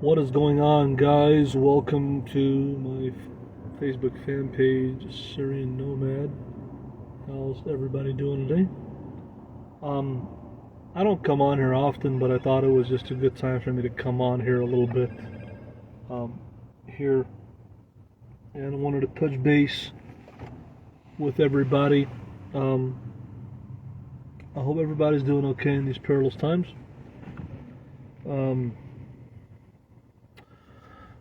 What is going on, guys? Welcome to my Facebook fan page, Syrian Nomad. How's everybody doing today? I don't come on here often, but I thought it was just a good time for me to come on here a little bit here, and I wanted to touch base with everybody. I hope everybody's doing okay in these perilous times.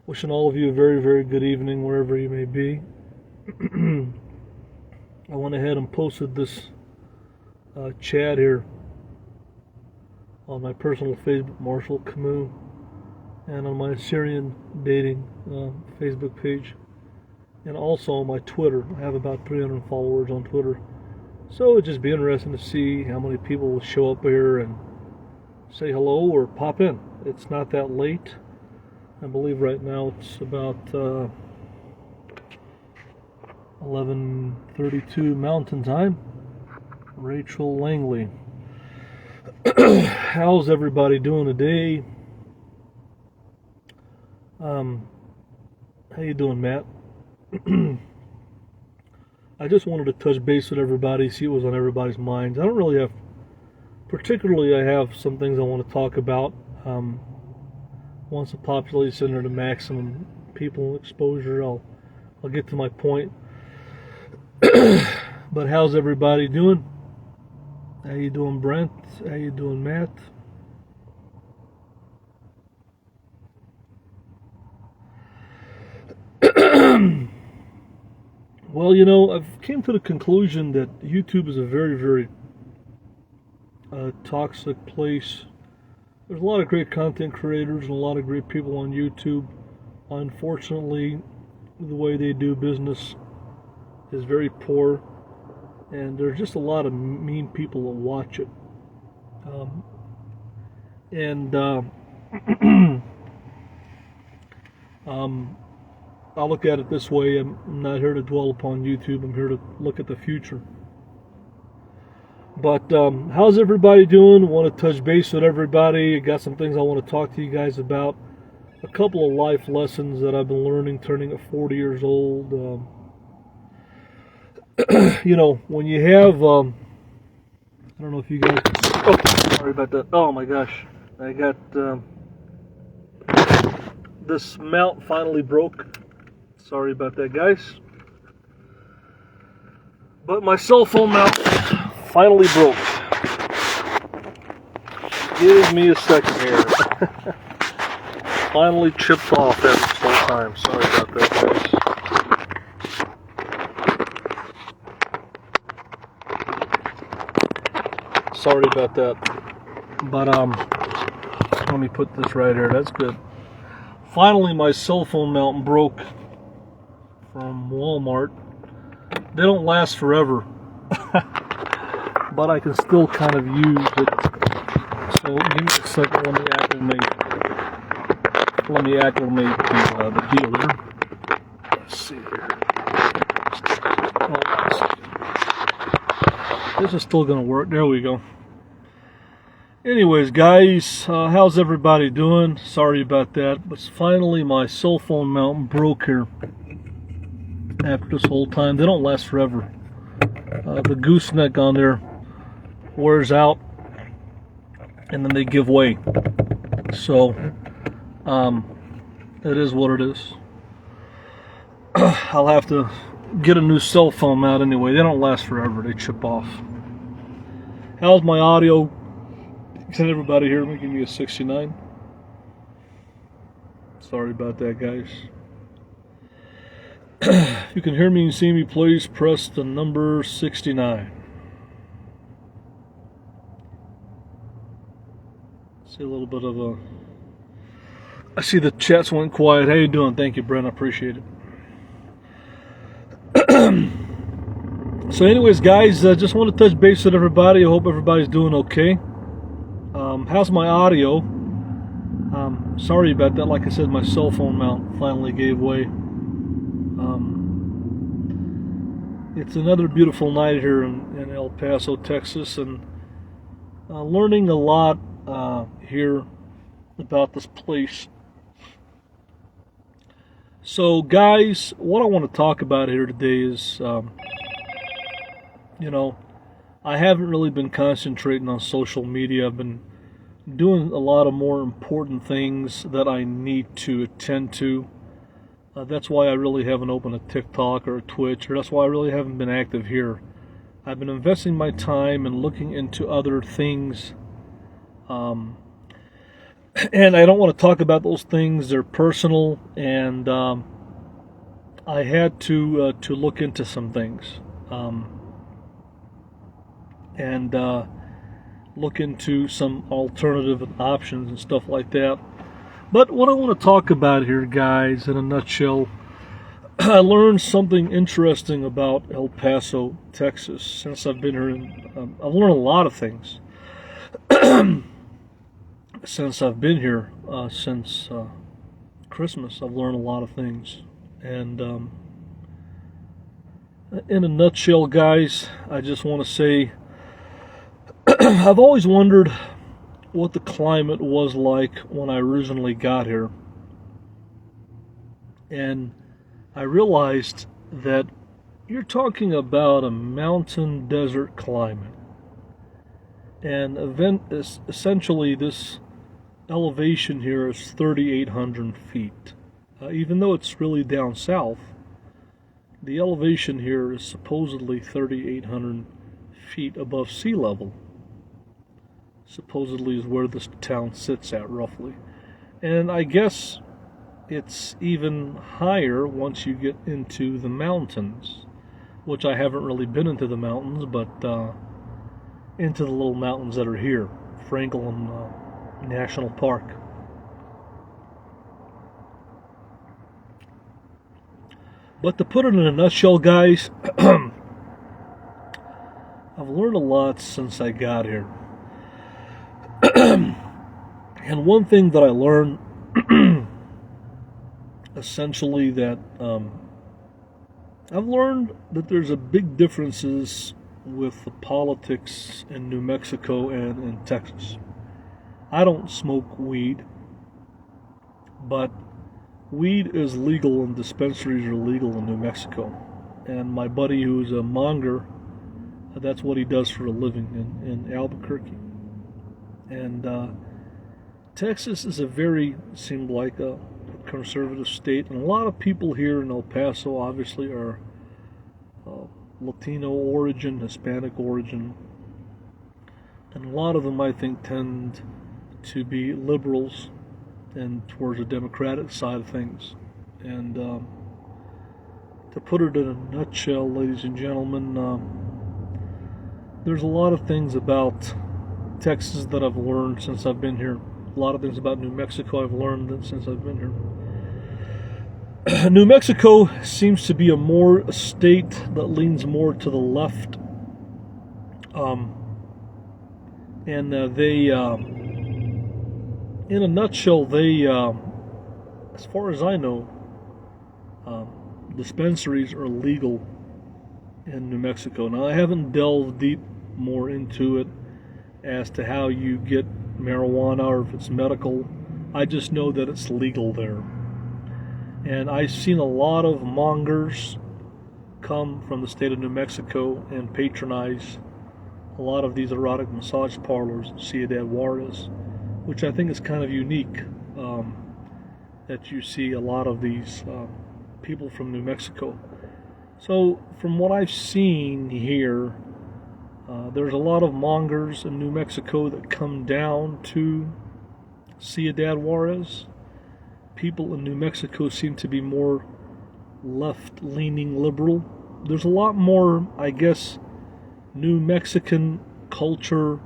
Wishing all of you a very, very good evening wherever you may be. I went ahead and posted this chat here on my personal Facebook, Marshall Camus, and on my Syrian dating Facebook page, and also on my Twitter. I have about 300 followers on Twitter, so it'd just be interesting to see how many people will show up here and say hello or pop in. It's not that late. I believe right now it's about 11:32 Mountain Time. Rachel Langley. How's everybody doing today? How you doing, Matt? I just wanted to touch base with everybody, see what was on everybody's minds. I don't really have, particularly I have some things I want to talk about. Once the population are to maximum people exposure, I'll get to my point. But how's everybody doing? How you doing, Brent? How you doing, Matt? Well, I've came to the conclusion that YouTube is a very, very toxic place. There's a lot of great content creators and a lot of great people on YouTube. Unfortunately, the way they do business is very poor, and there's just a lot of mean people that watch it. I'll look at it this way. I'm not here to dwell upon YouTube. I'm here to look at the future. But how's everybody doing? I want to touch base with everybody. I got some things I want to talk to you guys about. A couple of life lessons that I've been learning turning at 40 years old. When you have, I don't know if you guys, sorry about that. Oh my gosh. I got, this mount finally broke. Sorry about that, guys. But my cell phone mount finally broke. Give me a second here. Finally chipped off after this whole time. Sorry about that, guys. Sorry about that. But let me put this right here. That's good. Finally, my cell phone mount broke from Walmart. They don't last forever. But I can still kind of use it. So give me a second. Let me acclimate the deal there. Let's see here. This is still going to work. There we go. Anyways, guys, how's everybody doing? Sorry about that. But finally, my cell phone mount broke here. After this whole time, they don't last forever. The gooseneck on there wears out, and then they give way. So it is what it is. I'll have to get a new cell phone mount anyway. They don't last forever. They chip off. How's my audio? Can everybody hear me? Give me a 69. Sorry about that, guys. If you can hear me and see me, please press the number 69. See a little bit of a... I see the chats went quiet. How you doing? Thank you, Brent. I appreciate it. So anyways, guys, I just want to touch base with everybody. I hope everybody's doing okay. How's my audio? Sorry about that. Like I said, my cell phone mount finally gave way. It's another beautiful night here in El Paso, Texas, and learning a lot here about this place So, guys, what I want to talk about here today is, you know, I haven't really been concentrating on social media. I've been doing a lot of more important things that I need to attend to. That's why I really haven't opened a TikTok or a Twitch, or that's why I really haven't been active here. I've been investing my time and looking into other things. And I don't want to talk about those things. They're personal, and I had to look into some things, and look into some alternative options and stuff like that. But what I want to talk about here, guys, in a nutshell, I learned something interesting about El Paso, Texas, since I've been here. I've learned a lot of things since I've been here, since Christmas. I've learned a lot of things. And in a nutshell, guys, I just want to say I've always wondered what the climate was like when I originally got here. And I realized that you're talking about a mountain desert climate. And essentially, this elevation here is 3,800 feet. Even though it's really down south, the elevation here is supposedly 3,800 feet above sea level. Supposedly is where this town sits at, roughly. And I guess it's even higher once you get into the mountains, which I haven't really been into the mountains, but into the little mountains that are here, Franklin National Park. But to put it in a nutshell, guys, I've learned a lot since I got here. And one thing that I learned, essentially, that I've learned that there's a big differences with the politics in New Mexico and in Texas. I don't smoke weed, but weed is legal and dispensaries are legal in New Mexico. And my buddy, who's a monger, that's what he does for a living in Albuquerque. And Texas is seemed like a conservative state, and a lot of people here in El Paso obviously are Latino origin, Hispanic origin, and a lot of them, I think, tend to be liberals and towards the Democratic side of things. And to put it in a nutshell, ladies and gentlemen, there's a lot of things about Texas that I've learned since I've been here. A lot of things about New Mexico I've learned since I've been here. New Mexico seems to be a state that leans more to the left. And they, in a nutshell, they, as far as I know, dispensaries are legal in New Mexico. Now, I haven't delved deep more into it as to how you get marijuana or if it's medical. I just know that it's legal there. And I've seen a lot of mongers come from the state of New Mexico and patronize a lot of these erotic massage parlors in Ciudad Juarez, which I think is kind of unique, that you see a lot of these people from New Mexico. So from what I've seen here, there's a lot of mongers in New Mexico that come down to Ciudad Juarez. People in New Mexico seem to be more left-leaning liberal. There's a lot more, I guess, New Mexican culture,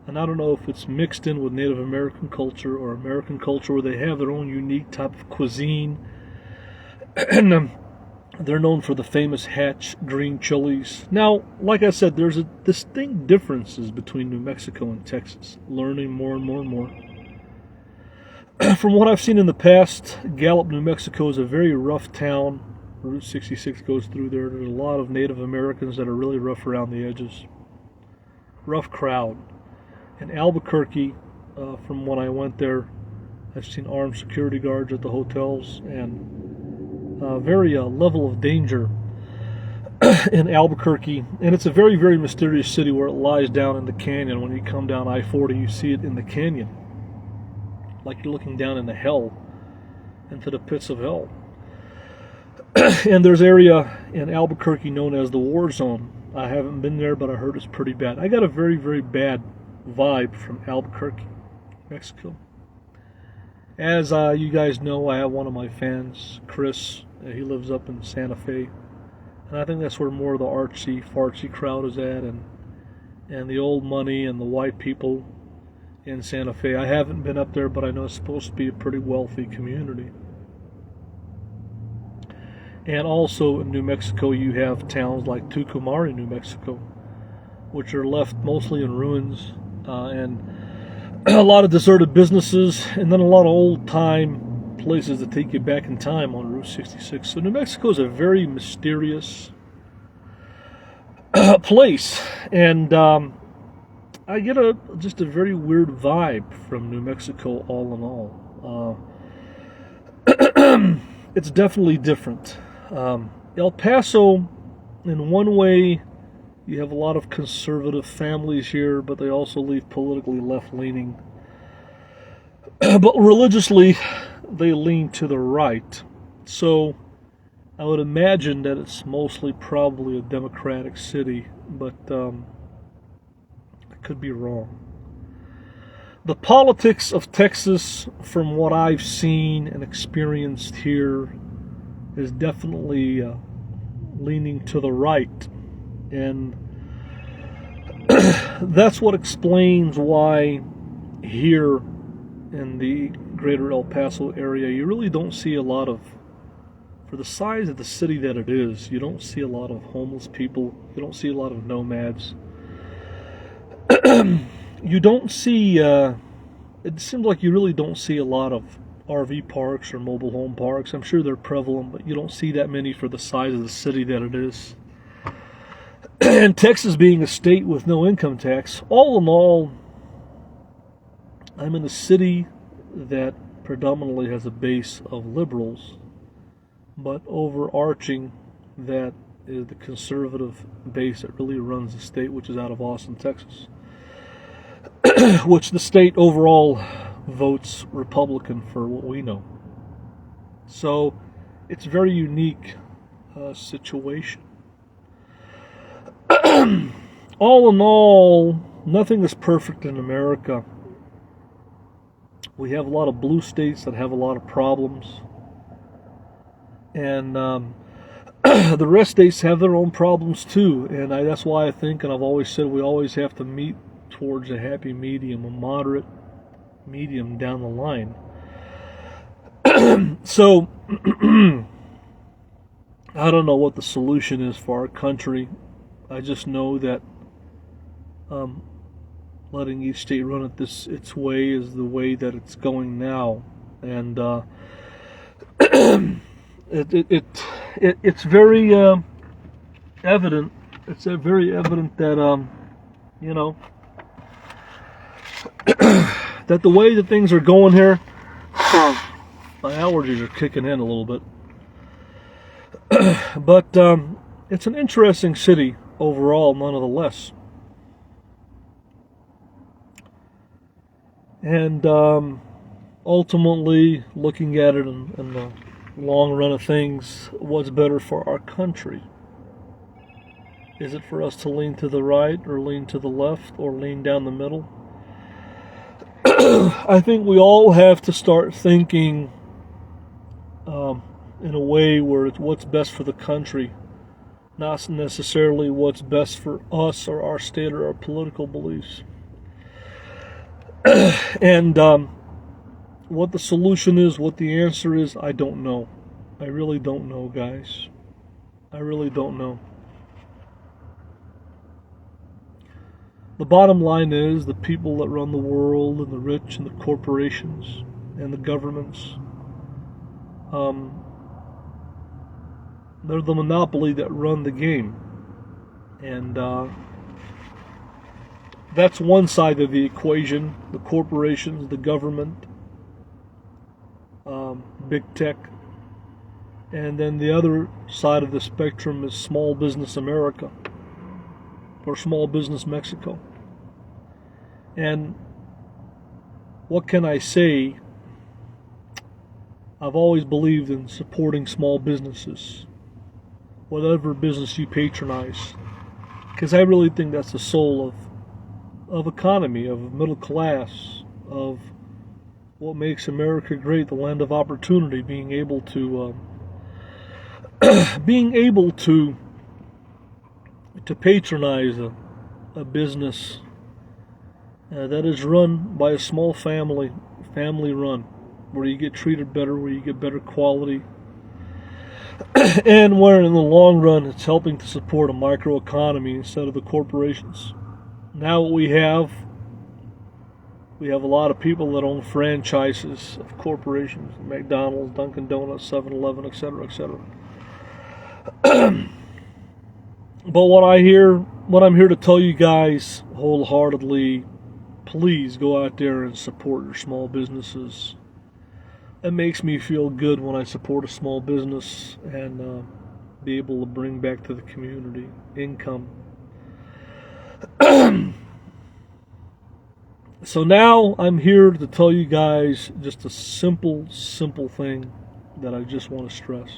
and I don't know if it's mixed in with Native American culture or American culture, where they have their own unique type of cuisine. And they're known for the famous Hatch green chilies. Now, like I said, there's a distinct differences between New Mexico and Texas. Learning more and more and more. From what I've seen in the past, Gallup, New Mexico is a very rough town. Route 66 goes through there. There's a lot of Native Americans that are really rough around the edges. Rough crowd. In Albuquerque, from when I went there, I've seen armed security guards at the hotels, and very level of danger in Albuquerque, and it's a very, very mysterious city where it lies down in the canyon. When you come down I-40, you see it in the canyon, like you're looking down into hell, into the pits of hell. And there's area in Albuquerque known as the War Zone. I haven't been there, but I heard it's pretty bad. I got a very, very bad vibe from Albuquerque, Mexico. As you guys know, I have one of my fans, Chris. He lives up in Santa Fe. And I think that's where more of the artsy, fartsy crowd is at, and the old money and the white people in Santa Fe. I haven't been up there, but I know it's supposed to be a pretty wealthy community. And also in New Mexico, you have towns like Tucumari, New Mexico, which are left mostly in ruins, and a lot of deserted businesses, and then a lot of old-time places that take you back in time on Route 66. So New Mexico is a very mysterious place, and I get just a very weird vibe from New Mexico all in all. It's definitely different. El Paso, in one way, you have a lot of conservative families here, but they also leave politically left-leaning. But religiously, they lean to the right. So I would imagine that it's mostly probably a Democratic city, but I could be wrong. The politics of Texas, from what I've seen and experienced here, is definitely leaning to the right. And that's what explains why here in the greater El Paso area, you really don't see a lot of, for the size of the city that it is, you don't see a lot of homeless people, you don't see a lot of nomads. You don't see, it seems like you really don't see a lot of RV parks or mobile home parks. I'm sure they're prevalent, but you don't see that many for the size of the city that it is. And Texas being a state with no income tax, all in all, I'm in a city that predominantly has a base of liberals, but overarching that is the conservative base that really runs the state, which is out of Austin, Texas, which the state overall votes Republican for what we know. So it's a very unique situation. All in all, nothing is perfect in America. We have a lot of blue states that have a lot of problems, and the red states have their own problems too. And that's why I think, and I've always said, we always have to meet towards a happy medium, a moderate medium down the line. So I don't know what the solution is for our country. I just know that letting each state run it its way is the way that it's going now, and it's very evident. It's very evident that you know, that the way that things are going here, my allergies are kicking in a little bit. But it's an interesting city overall, nonetheless. And ultimately, looking at it in the long run of things, what's better for our country? Is it for us to lean to the right, or lean to the left, or lean down the middle? I think we all have to start thinking in a way where it's what's best for the country, not necessarily what's best for us or our state or our political beliefs. And what the solution is, what the answer is, I don't know. I really don't know, guys. I really don't know. The bottom line is the people that run the world, and the rich, and the corporations, and the governments, they're the monopoly that run the game. And that's one side of the equation. The corporations, the government, big tech. And then the other side of the spectrum is Small Business America, or Small Business Mexico. And what can I say? I've always believed in supporting small businesses, whatever business you patronize, because I really think that's the soul of economy, of middle class, of what makes America great, the land of opportunity, being able to patronize a business that is run by a small family run, where you get treated better, where you get better quality, and where in the long run it's helping to support a microeconomy instead of the corporations. Now what we have a lot of people that own franchises of corporations: McDonald's, Dunkin' Donuts, 7-Eleven, etc., etc. But what I'm here to tell you guys wholeheartedly, please go out there and support your small businesses. It makes me feel good when I support a small business and be able to bring back to the community income. So now I'm here to tell you guys just a simple thing that I just want to stress.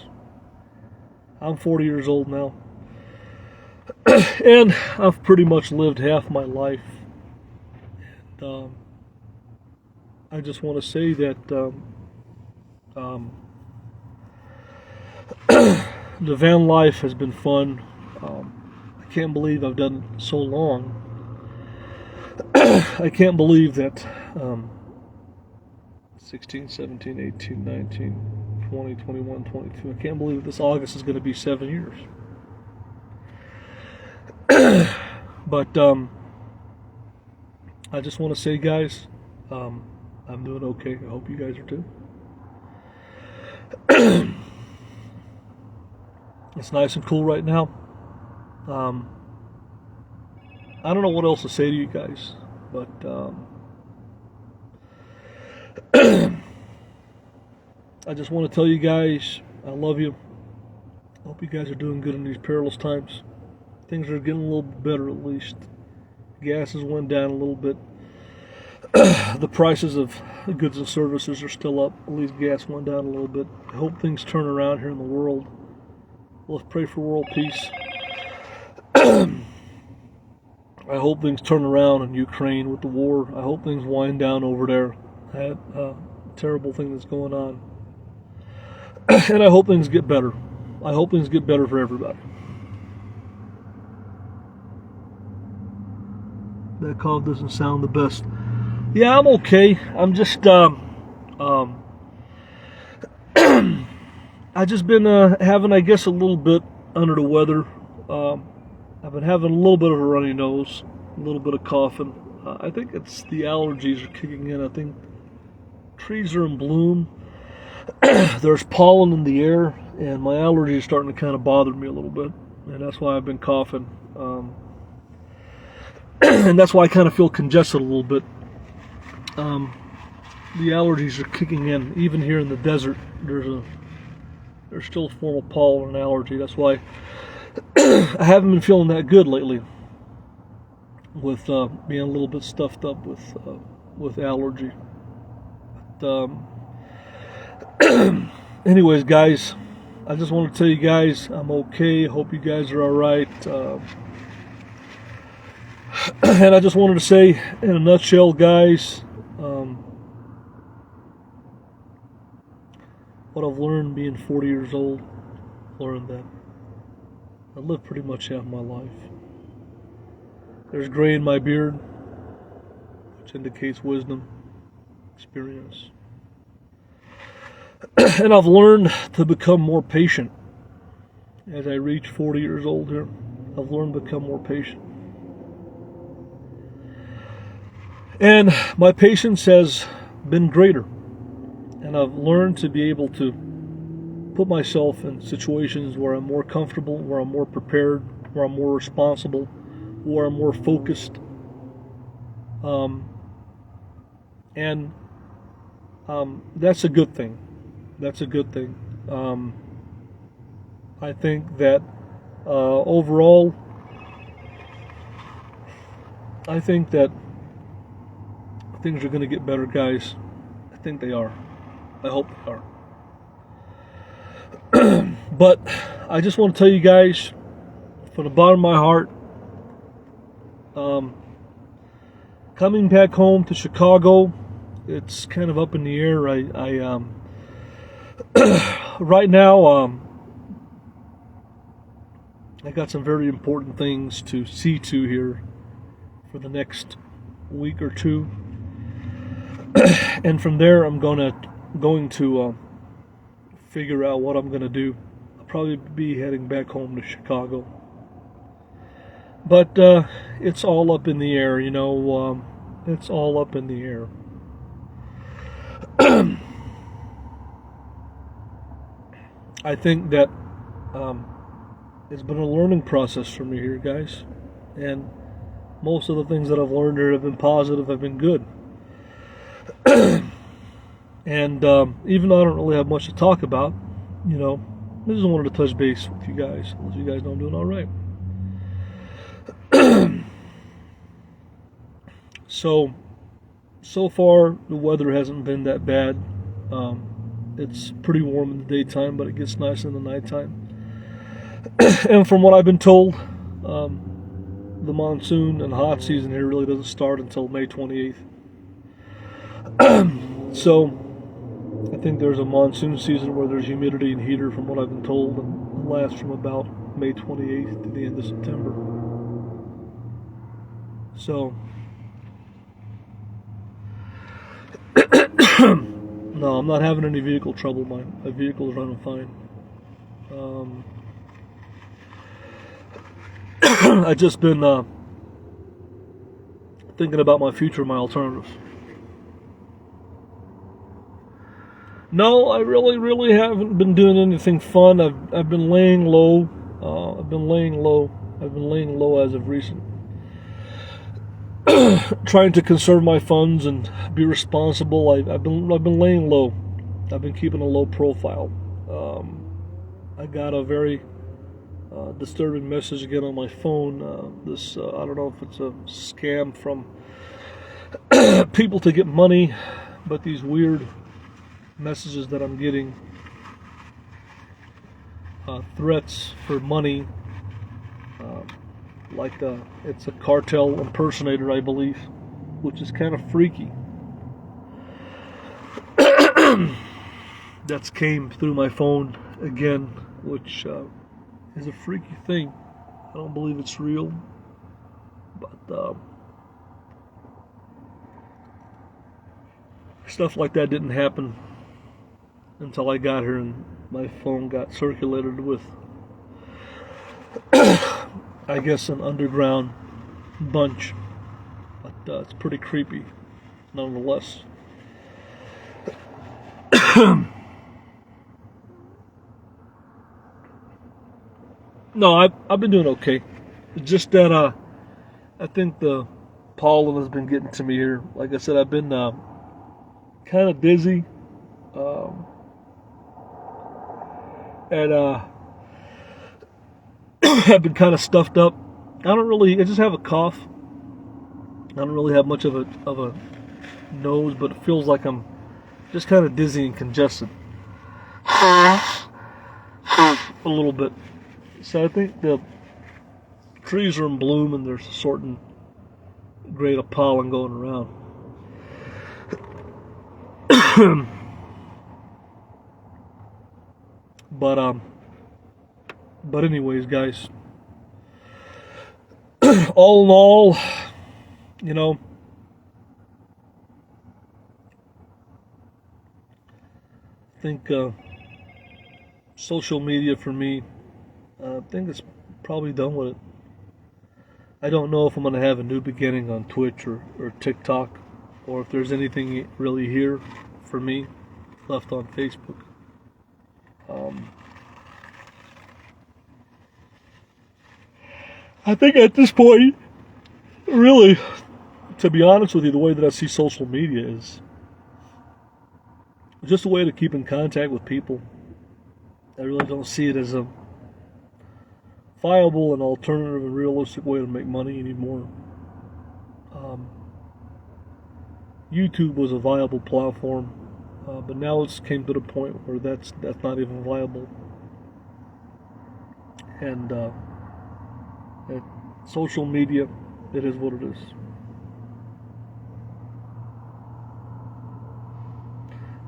I'm 40 years old now, and I've pretty much lived half my life. And I just want to say that the van life has been fun. I can't believe I've done it so long. I can't believe that 16, 17, 18, 19, 20, 21, 22. I can't believe this August is going to be 7 years. But I just want to say, guys, I'm doing okay. I hope you guys are too. It's nice and cool right now. I don't know what else to say to you guys, but I just want to tell you guys I love you. I hope you guys are doing good in these perilous times. Things are getting a little bit better, at least. Gas has went down a little bit. The prices of goods and services are still up. At least gas went down a little bit. I hope things turn around here in the world. Let's pray for world peace. I hope things turn around in Ukraine with the war. I hope things wind down over there. That terrible thing that's going on. And I hope things get better. I hope things get better for everybody. That call doesn't sound the best. Yeah, I'm okay. I'm just I just been having, I guess, a little bit under the weather. I've been having a little bit of a runny nose, a little bit of coughing. I think it's the allergies are kicking in. I think trees are in bloom. There's pollen in the air, and my allergies are starting to kind of bother me a little bit, and that's why I've been coughing. And that's why I kind of feel congested a little bit. The allergies are kicking in. Even here in the desert, there's still a form of pollen and allergy. That's why I haven't been feeling that good lately, with being a little bit stuffed up with allergy. But, anyways, guys, I just want to tell you guys I'm okay. Hope you guys are all right. And I just wanted to say, in a nutshell, guys, what I've learned being 40 years old, learned that I lived pretty much half my life. There's gray in my beard, which indicates wisdom, experience. And I've learned to become more patient. As I reach 40 years old here, I've learned to become more patient. And my patience has been greater. And I've learned to be able to put myself in situations where I'm more comfortable, where I'm more prepared, where I'm more responsible, where I'm more focused. And that's a good thing. That's a good thing. I think that overall, I think that things are going to get better, guys. I think they are. I hope they are. But I just want to tell you guys, from the bottom of my heart, coming back home to Chicago, it's kind of up in the air. I right now, I got some very important things to see to here for the next week or two, and from there, I'm going to figure out what I'm going to do. I'll probably be heading back home to Chicago. But it's all up in the air, you know. It's all up in the air. I think that it's been a learning process for me here, guys. And most of the things that I've learned here have been positive, have been good. And even though I don't really have much to talk about, you know, I just wanted to touch base with you guys. Let you guys know I'm doing all right. So far, the weather hasn't been that bad. It's pretty warm in the daytime, but it gets nice in the nighttime. And from what I've been told, the monsoon and hot season here really doesn't start until May 28th. So I think there's a monsoon season where there's humidity and heater, from what I've been told, and it lasts from about May 28th to the end of September. So no, I'm not having any vehicle trouble. My vehicle is running fine. I've just been thinking about my future, my alternatives. No, I really haven't been doing anything fun. I've been laying low. I've been laying low as of recent. Trying to conserve my funds and be responsible. I've been laying low. I've been keeping a low profile. I got a very disturbing message again on my phone. I don't know if it's a scam from people to get money, but these weird messages that I'm getting, threats for money, it's a cartel impersonator, I believe, which is kind of freaky. That's came through my phone again, which is a freaky thing. I don't believe it's real, but stuff like that didn't happen until I got here and my phone got circulated with, I guess, an underground bunch. But it's pretty creepy, nonetheless. No, I've been doing okay. It's just that I think the pollen has been getting to me here. Like I said, I've been kind of dizzy, and I've been kind of stuffed up. I just have a cough. I don't really have much of a nose, but it feels like I'm just kind of dizzy and congested. A little bit. So I think the trees are in bloom and there's a certain grade of pollen going around. But anyways, guys, all in all, you know, I think social media for me, I think it's probably done with it. I don't know if I'm going to have a new beginning on Twitch or TikTok, or if there's anything really here for me left on Facebook. I think at this point, really, to be honest with you, the way that I see social media is just a way to keep in contact with people. I really don't see it as a viable and alternative and realistic way to make money anymore. Um, YouTube was a viable platform, but now it's came to the point where that's not even viable. And social media, it is what it is.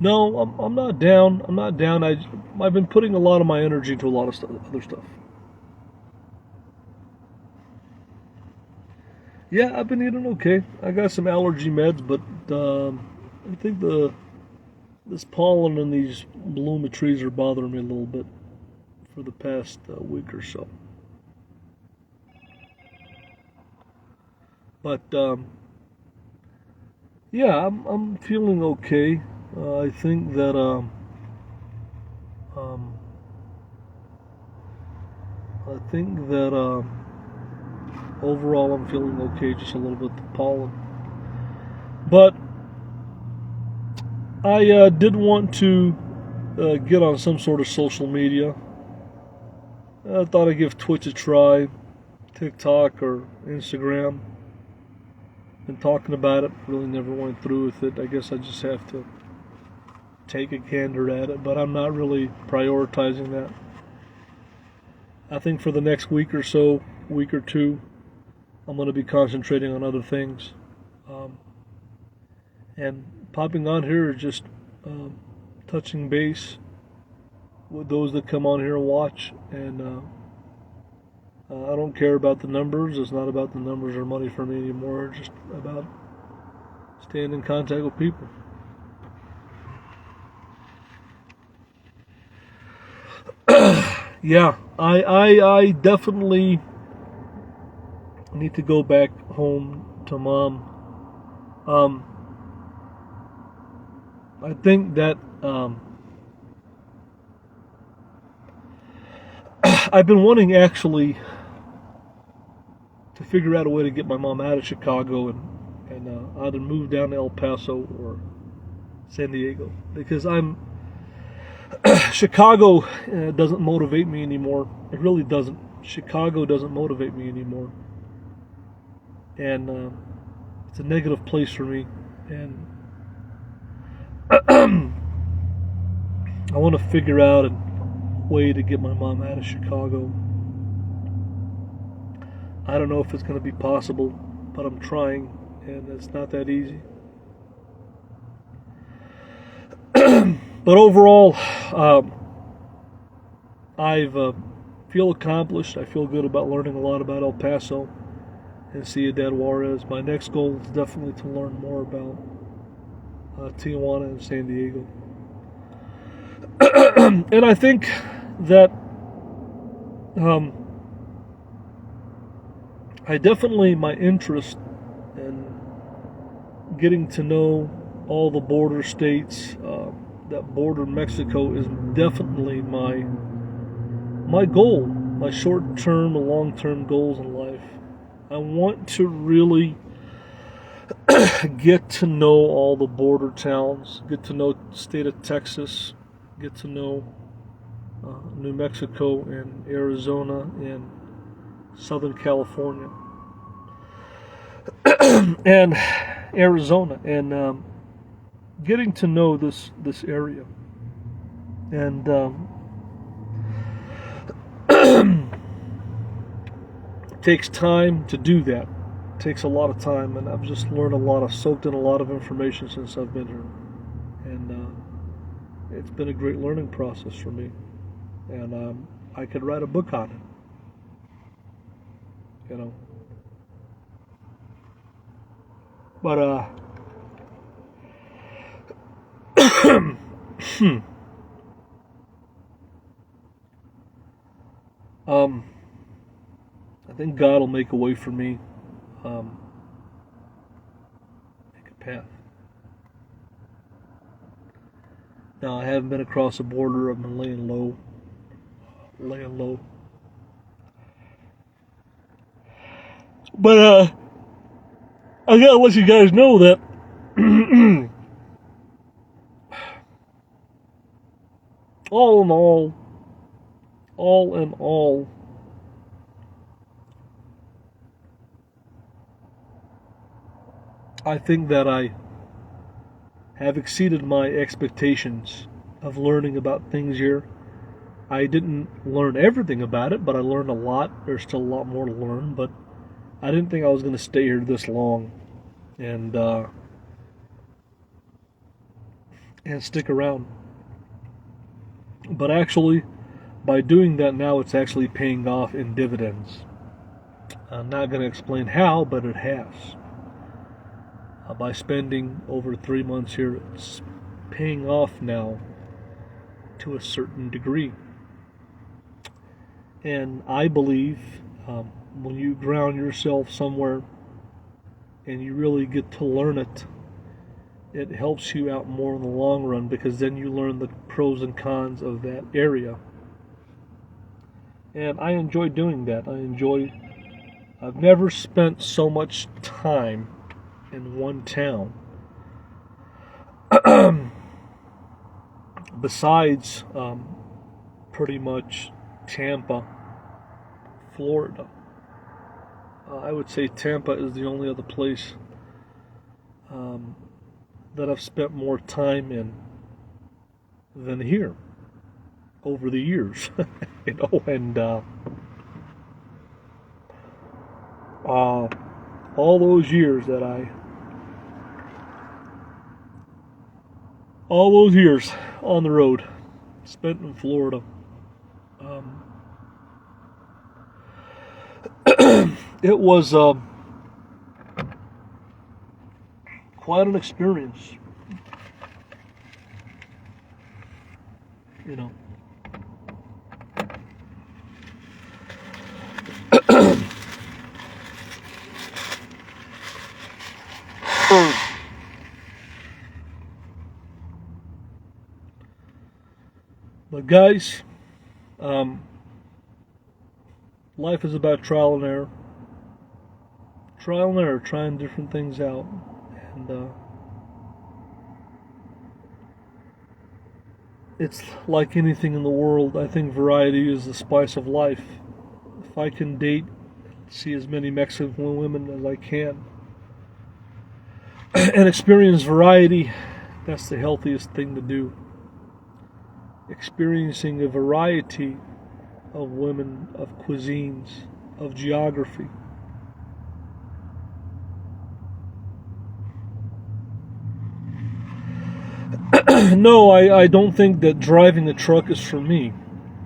No, I'm not down. I'm not down. I've been putting a lot of my energy into a lot of other stuff. Yeah, I've been eating okay. I got some allergy meds, but I think this pollen and these bloom of trees are bothering me a little bit for the past week or so. But yeah, I'm feeling okay. I think that um, overall I'm feeling okay, just a little bit of the pollen. But I did want to get on some sort of social media. I thought I'd give Twitch a try, TikTok or Instagram. Been talking about it, really never went through with it. I guess I just have to take a gander at it, but I'm not really prioritizing that. I think for the next week or so, week or two, I'm going to be concentrating on other things. And popping on here is just touching base with those that come on here and watch. And I don't care about the numbers. It's not about the numbers or money for me anymore. It's just about staying in contact with people. Yeah, I definitely need to go back home to mom. I think that I've been wanting actually to figure out a way to get my mom out of Chicago and either move down to El Paso or San Diego, because Chicago doesn't motivate me anymore. It really doesn't. Chicago doesn't motivate me anymore, and it's a negative place for me. And I want to figure out a way to get my mom out of Chicago. I don't know if it's going to be possible, but I'm trying, and it's not that easy. But overall, I've feel accomplished. I feel good about learning a lot about El Paso and Ciudad Juarez. My next goal is definitely to learn more about Tijuana and San Diego. And I think that I definitely, my interest in getting to know all the border states that border Mexico is definitely my goal, my short-term and long-term goals in life. I want to really get to know all the border towns, get to know the state of Texas, get to know New Mexico and Arizona and Southern California and Arizona, and getting to know this area. And it takes time to do that. It takes a lot of time, and I've just learned soaked in a lot of information since I've been here. And it's been a great learning process for me. And I could write a book on it, you know. But I think God will make a way for me, make a path. Now, I haven't been across the border. I've been laying low. But I gotta let you guys know that all in all, I think that I have exceeded my expectations of learning about things here. I didn't learn everything about it, but I learned a lot. There's still a lot more to learn, but I didn't think I was going to stay here this long and stick around. But actually, by doing that now, it's actually paying off in dividends. I'm not going to explain how, but it has. By spending over 3 months here, it's paying off now to a certain degree. And I believe when you ground yourself somewhere and you really get to learn it, it helps you out more in the long run, because then you learn the pros and cons of that area. And I enjoy doing that. I've never spent so much time in one town besides pretty much Tampa, Florida. I would say Tampa is the only other place that I've spent more time in than here over the years. And all those years on the road spent in Florida, it was quite an experience, you know. But guys, life is about trial and error. Trial and error, trying different things out. And it's like anything in the world. I think variety is the spice of life. If I can date, see as many Mexican women as I can, and experience variety, that's the healthiest thing to do. Experiencing a variety of women, of cuisines, of geography. No, I don't think that driving a truck is for me.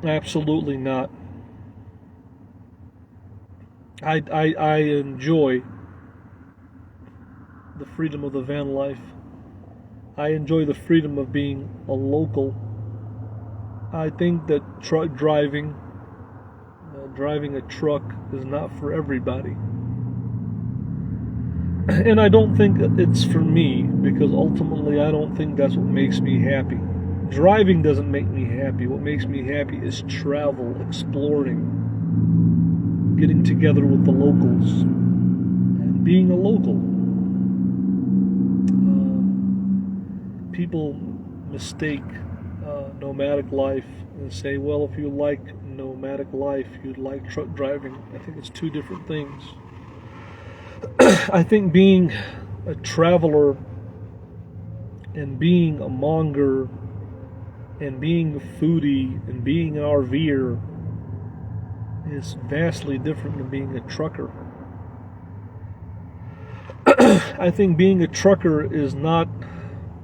Absolutely not. I enjoy the freedom of the van life. I enjoy the freedom of being a local. I think that driving a truck is not for everybody. And I don't think it's for me, because ultimately I don't think that's what makes me happy. Driving doesn't make me happy. What makes me happy is travel, exploring, getting together with the locals, and being a local. People mistake nomadic life and say, well, if you like nomadic life, you'd like truck driving. I think it's two different things. I think being a traveler and being a monger and being a foodie and being an RVer is vastly different than being a trucker. I think being a trucker is not,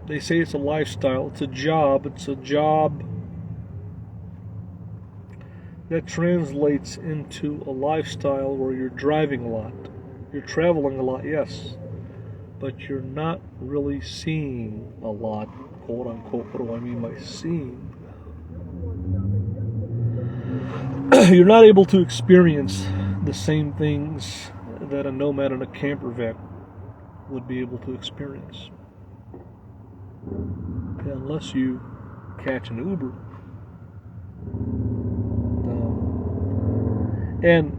they say it's a lifestyle, it's a job. It's a job that translates into a lifestyle where you're driving a lot. You're traveling a lot, yes, but you're not really seeing a lot, quote unquote. What do I mean by seeing? You're not able to experience the same things that a nomad in a camper van would be able to experience, unless you catch an Uber. And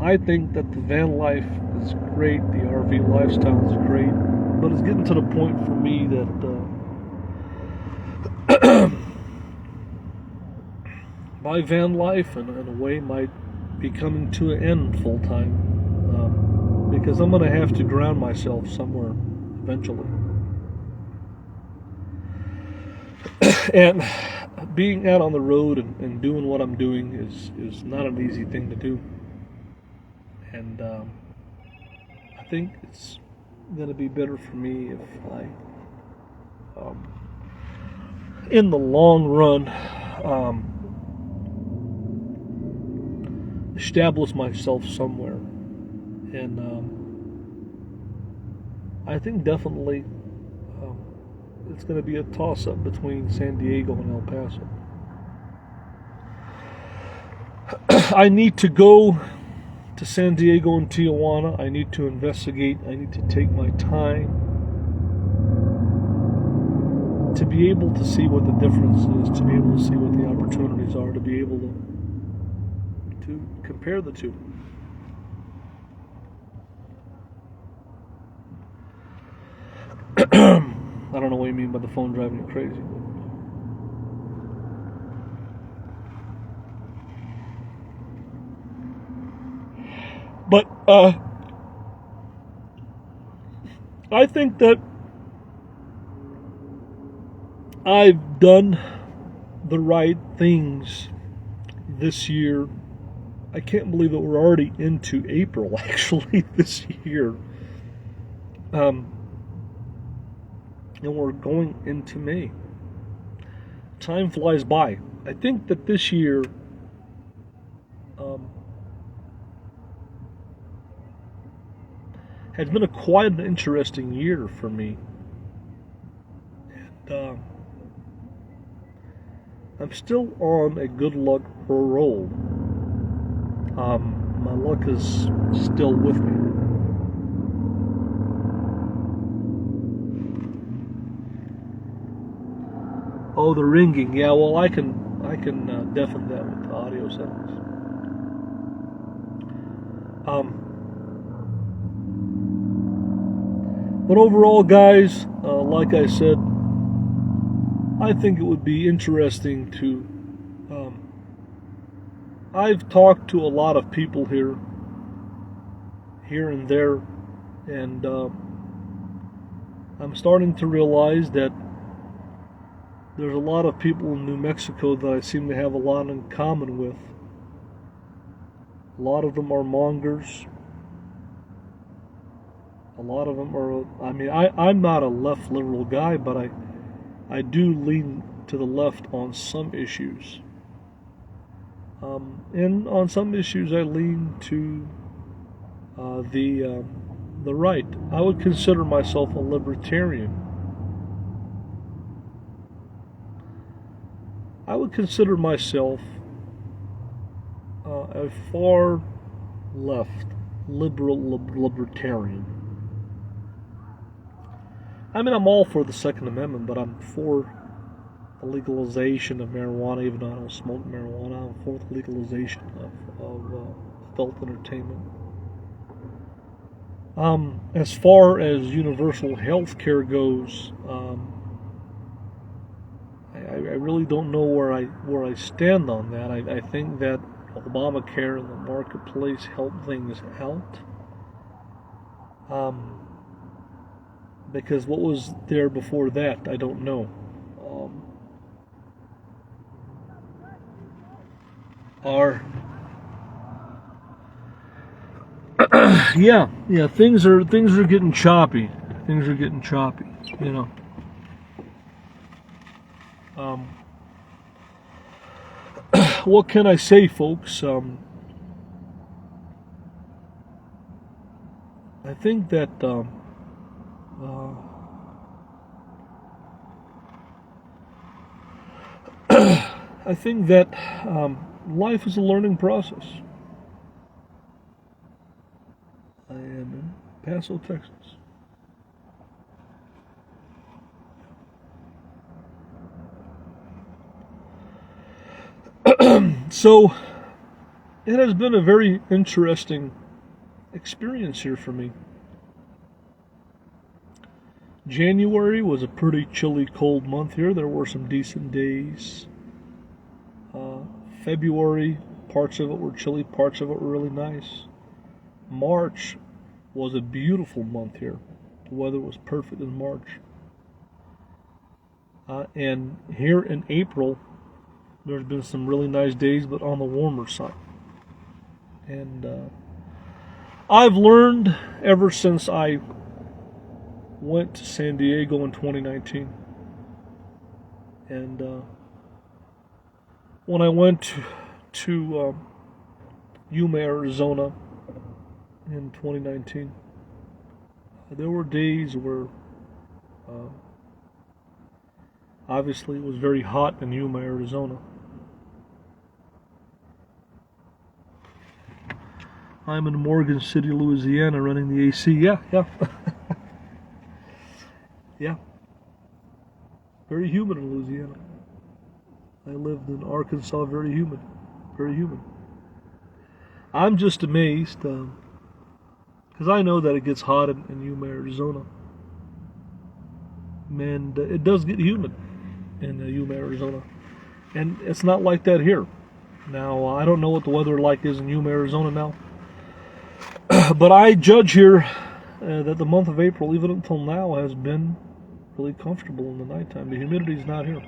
I think that the van life is great, the RV lifestyle is great, but it's getting to the point for me that my van life, in a way, might be coming to an end full time, because I'm going to have to ground myself somewhere eventually. And being out on the road and doing what I'm doing is not an easy thing to do. And I think it's going to be better for me if I, in the long run, establish myself somewhere. And I think definitely it's going to be a toss-up between San Diego and El Paso. I need to go to San Diego and Tijuana. I need to investigate. I need to take my time to be able to see what the difference is, to be able to see what the opportunities are, to be able to compare the two. I don't know what you mean by the phone driving you crazy. But I think that I've done the right things this year. I can't believe that we're already into April, actually, this year. And we're going into May. Time flies by. I think that this year has been quite an interesting year for me. And I'm still on a good luck roll. My luck is still with me. Oh, the ringing. Yeah, well, I can deafen that with the audio settings. But overall, guys, like I said, I think it would be interesting to. I've talked to a lot of people here and there, and I'm starting to realize that there's a lot of people in New Mexico that I seem to have a lot in common with. A lot of them are mongers. A lot of them are, I'm not a left liberal guy, but I do lean to the left on some issues. And on some issues I lean to the right. I would consider myself a libertarian. I would consider myself a far left libertarian. I mean, I'm all for the Second Amendment, but I'm for the legalization of marijuana, even though I don't smoke marijuana. I'm for the legalization of adult entertainment. As far as universal health care goes, I really don't know where I stand on that. I think that Obamacare and the marketplace help things out. Because what was there before that, I don't know. Yeah, things are getting choppy. Things are getting choppy, you know. What can I say, folks? I think that life is a learning process. I am in Paso, Texas. So, it has been a very interesting experience here for me. January was a pretty chilly, cold month here. There were some decent days. February, parts of it were chilly, parts of it were really nice. March was a beautiful month here. The weather was perfect in March. And here in April, there's been some really nice days, but on the warmer side. And I've learned ever since I went to San Diego in 2019. And when I went to Yuma, Arizona in 2019, there were days where obviously it was very hot in Yuma, Arizona. I'm in Morgan City, Louisiana, running the AC. Yeah. Yeah. Very humid in Louisiana. I lived in Arkansas, very humid. Very humid. I'm just amazed, because I know that it gets hot in Yuma, Arizona. And it does get humid in Yuma, Arizona. And it's not like that here. Now, I don't know what the weather like is in Yuma, Arizona now. But I judge here that the month of April, even until now, has been really comfortable in the nighttime. The humidity's not here.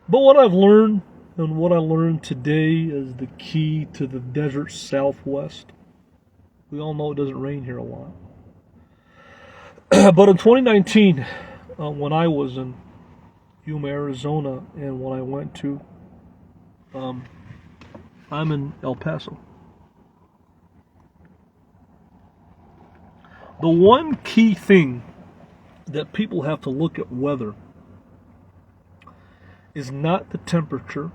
But what I've learned, and what I learned today, is the key to the desert Southwest. We all know it doesn't rain here a lot. But in 2019, when I was in Yuma, Arizona, and when I went to, I'm in El Paso. The one key thing that people have to look at weather is not the temperature,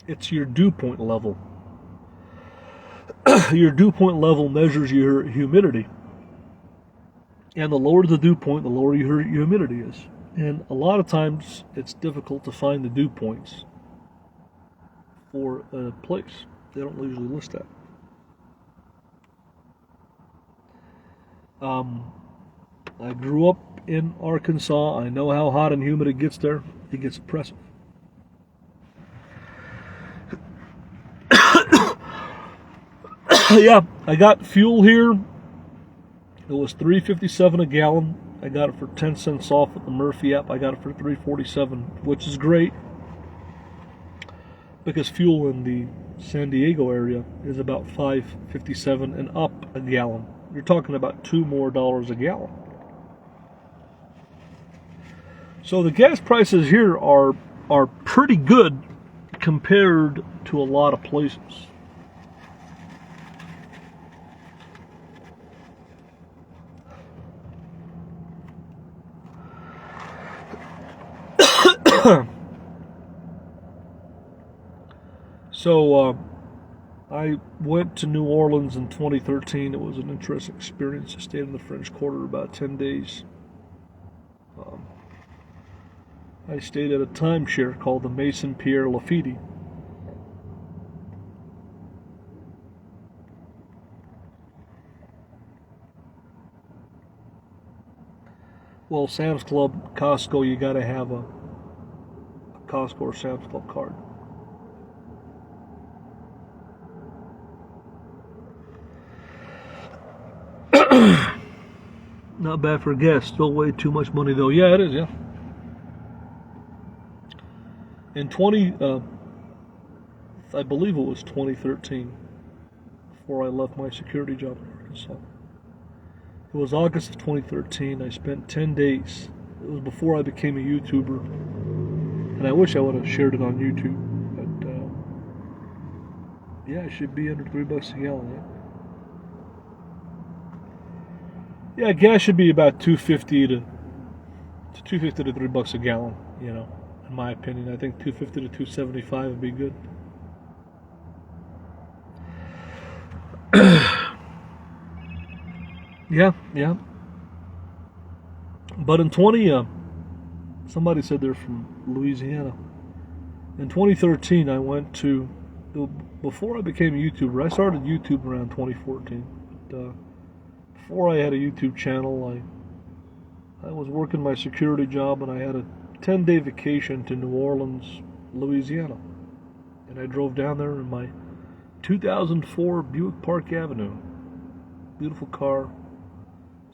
it's your dew point level. Your dew point level measures your humidity. And the lower the dew point, the lower your humidity is. And a lot of times it's difficult to find the dew points for a place. They don't usually list that. I grew up in Arkansas. I know how hot and humid it gets there. It gets oppressive. Yeah, I got fuel here. It was $3.57 a gallon. I got it for 10 cents off at the Murphy app. I got it for $3.47, which is great because fuel in the San Diego area is about $5.57 and up a gallon. You're talking about $2 more a gallon. So the gas prices here are pretty good compared to a lot of places. So I went to New Orleans in 2013. It was an interesting experience. I stayed in the French Quarter about 10 days. I stayed at a timeshare called the Maison Pierre Lafitte. Well, Sam's Club, Costco, you got to have a Costco or Sam's Club card. Not bad for gas. Still way too much money though. Yeah, it is. Yeah. In I believe it was 2013, before I left my security job in Arkansas. It was August of 2013. I spent 10 days. It was before I became a YouTuber, and I wish I would have shared it on YouTube. But yeah, it should be under $3 a gallon. Yeah. Yeah, gas should be about $2.50 to $3 a gallon. You know, in my opinion, I think $2.50 to $2.75 would be good. Yeah. But in somebody said they're from Louisiana. In 2013, I went to, before I became a YouTuber, I started YouTube around 2014. But, before I had a YouTube channel, I was working my security job, and I had a 10-day vacation to New Orleans, Louisiana. And I drove down there in my 2004 Buick Park Avenue. Beautiful car.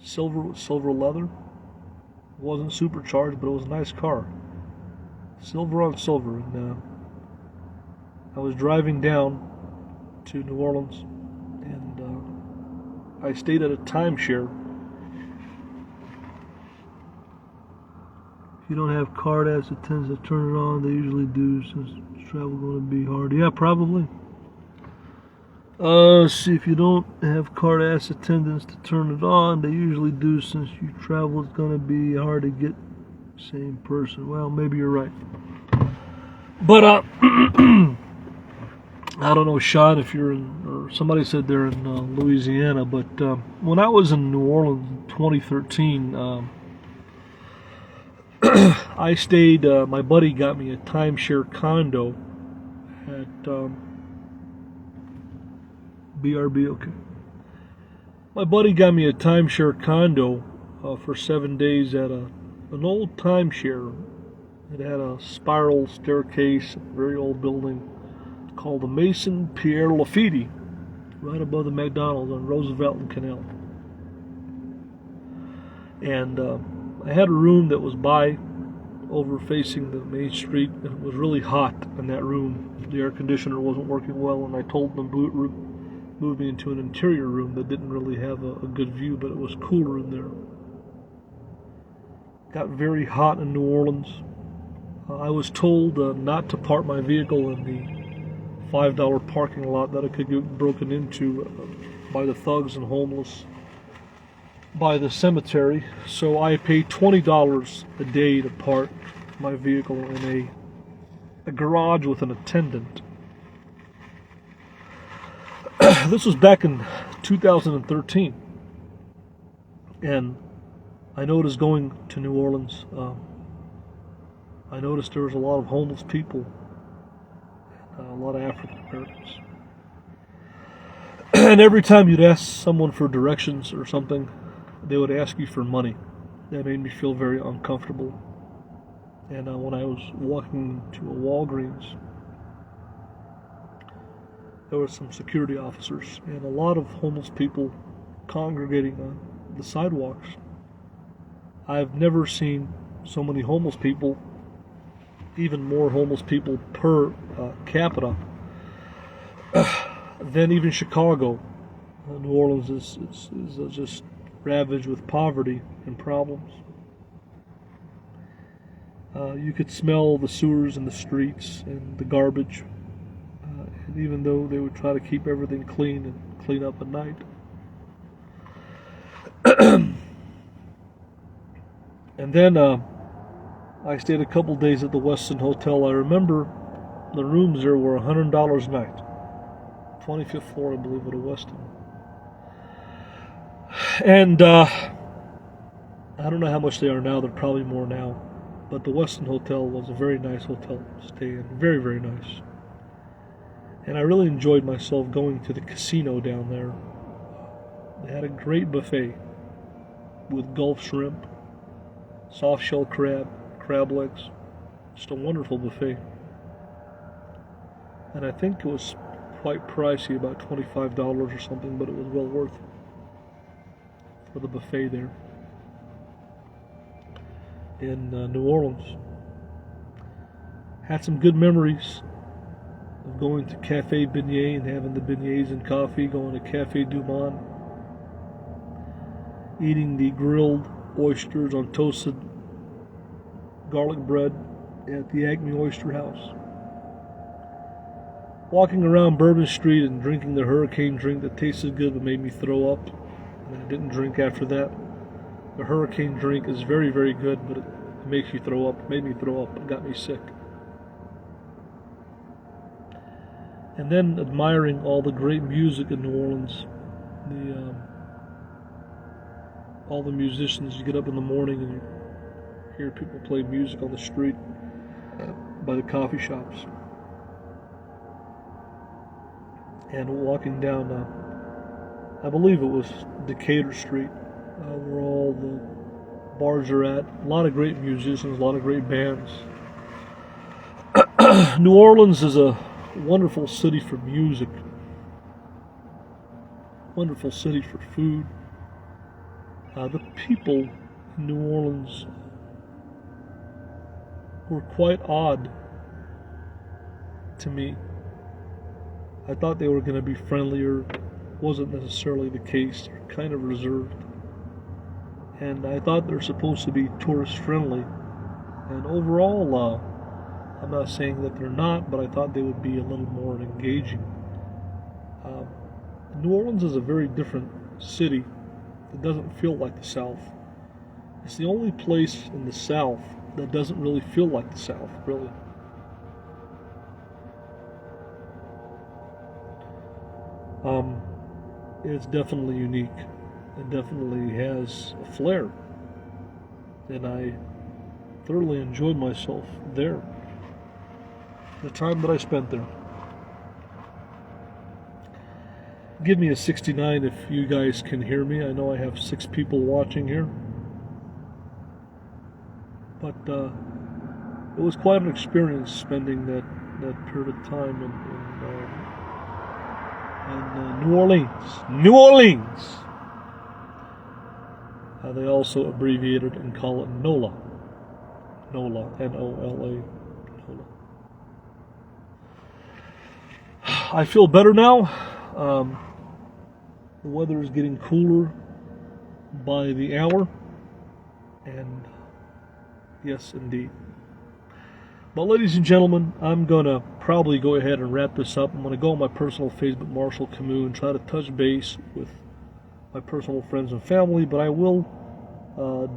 Silver with silver leather. It wasn't supercharged, but it was a nice car. Silver on silver. And I was driving down to New Orleans, and I stayed at a timeshare. If you don't have card apps, it tends to turn it on. They usually do, since travel going to be hard. Yeah, probably. See, if you don't have card ass attendants to turn it on, they usually do, since you travel, it's going to be hard to get same person. Well, maybe you're right. But, I don't know, Sean, if you're in, or somebody said they're in Louisiana, but when I was in New Orleans in 2013, I stayed, my buddy got me a timeshare condo at BRB, okay. My buddy got me a timeshare condo for 7 days at an old timeshare. It had a spiral staircase, very old building, called the Maison Pierre Lafitte, right above the McDonald's on Roosevelt and Canal. And I had a room that was over facing the main street, and it was really hot in that room. The air conditioner wasn't working well, and I told them to move me into an interior room that didn't really have a good view, but it was cooler in there. Got very hot in New Orleans. I was told not to park my vehicle in the $5 parking lot, that it could get broken into by the thugs and homeless by the cemetery. So I paid $20 a day to park my vehicle in a garage with an attendant. This was back in 2013. And I noticed going to New Orleans, I noticed there was a lot of homeless people, a lot of African Americans. And every time you'd ask someone for directions or something, they would ask you for money. That made me feel very uncomfortable. And when I was walking to a Walgreens, there were some security officers and a lot of homeless people congregating on the sidewalks. I've never seen so many homeless people, even more homeless people per capita, than even Chicago. New Orleans is just ravaged with poverty and problems. You could smell the sewers in the streets and the garbage, and even though they would try to keep everything clean and clean up at night. And then I stayed a couple days at the Westin Hotel. I remember the rooms there were $100 a night. 25th floor, I believe, at a Westin. And I don't know how much they are now. They're probably more now. But the Westin Hotel was a very nice hotel to stay in. Very, very nice. And I really enjoyed myself going to the casino down there. They had a great buffet with Gulf shrimp, soft shell crab, crab legs. Just a wonderful buffet. And I think it was quite pricey, about $25 or something, but it was well worth it for the buffet there in New Orleans. Had some good memories of going to Cafe Beignet and having the beignets and coffee, going to Cafe Du Monde, eating the grilled oysters on toasted garlic bread at the Acme Oyster House. Walking around Bourbon Street and drinking the hurricane drink that tasted good but made me throw up. And I didn't drink after that. The hurricane drink is very, very good, but it makes you throw up. It made me throw up. It got me sick. And then admiring all the great music in New Orleans. All the musicians. You get up in the morning and you hear people play music on the street by the coffee shops. And walking down, I believe it was Decatur Street, where all the bars are at. A lot of great musicians, a lot of great bands. New Orleans is a wonderful city for music. wonderful city for food. The people in New Orleans were quite odd to me. I thought they were going to be friendlier. Wasn't necessarily the case. They're kind of reserved. And I thought they're supposed to be tourist friendly. And overall, I'm not saying that they're not, but I thought they would be a little more engaging. New Orleans is a very different city. It doesn't feel like the South. It's the only place in the South that doesn't really feel like the South, really. It's definitely unique. It definitely has a flair. And I thoroughly enjoyed myself there. The time that I spent there. Give me a 69 if you guys can hear me. I know I have 6 people watching here. But it was quite an experience spending that period of time in New Orleans. New Orleans! They also abbreviate it and call it NOLA. NOLA. N-O-L-A. NOLA. I feel better now. The weather is getting cooler by the hour. And yes, indeed. But ladies and gentlemen, I'm going to probably go ahead and wrap this up. I'm going to go on my personal Facebook, Marshall Camus, and try to touch base with my personal friends and family, but I will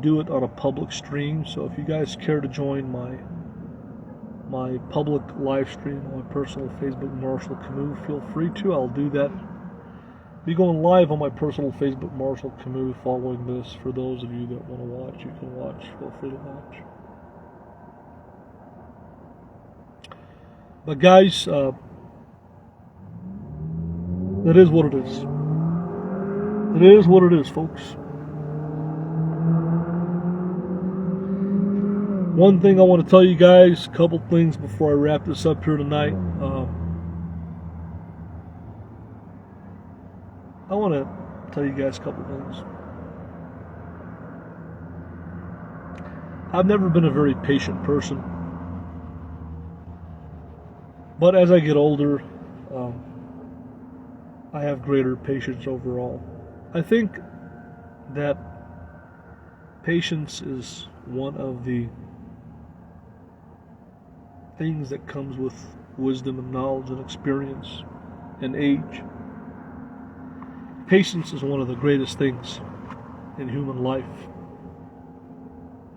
do it on a public stream. So if you guys care to join my public live stream on my personal Facebook, Marshall Camus, feel free to. I'll do that. Be going live on my personal Facebook, Marshall Camus, following this. For those of you that want to watch, you can watch. Feel free to watch. But guys, that is what it is. It is what it is, folks. One thing I want to tell you guys, a couple things before I wrap this up here tonight. I want to tell you guys a couple things. I've never been a very patient person. But as I get older, I have greater patience overall. I think that patience is one of the things that comes with wisdom and knowledge and experience and age. Patience is one of the greatest things in human life.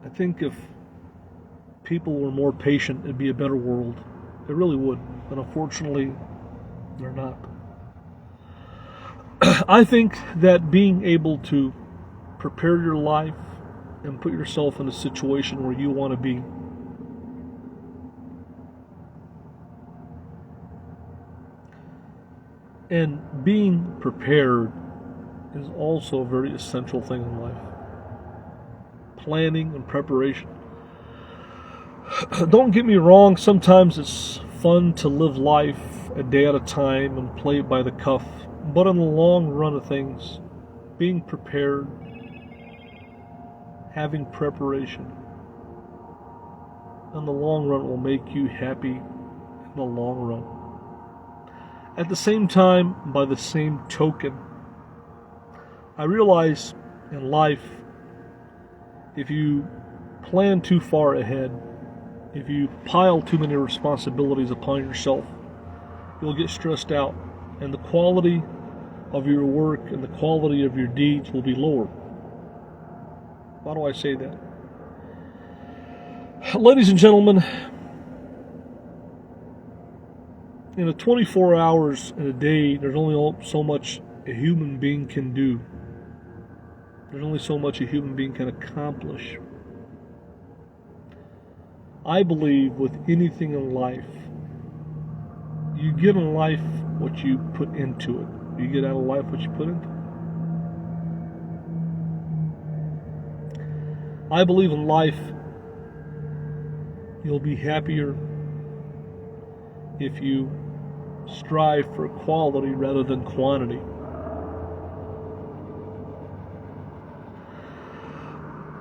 I think if people were more patient, it'd be a better world. It really would. But unfortunately, they're not. I think that being able to prepare your life and put yourself in a situation where you want to be and being prepared is also a very essential thing in life. Planning and preparation. Don't get me wrong, sometimes it's fun to live life a day at a time and play it by the cuff. But in the long run of things, being prepared, having preparation, in the long run will make you happy in the long run. At the same time, by the same token, I realize in life, if you plan too far ahead, if you pile too many responsibilities upon yourself, you'll get stressed out, and the quality of your work and the quality of your deeds will be lower. Why do I say that? Ladies and gentlemen, in a 24 hours in a day, there's only so much a human being can do. There's only so much a human being can accomplish. I believe with anything in life, you get in life what you put into it. You get out of life what you put into it. I believe in life, you'll be happier if you strive for quality rather than quantity.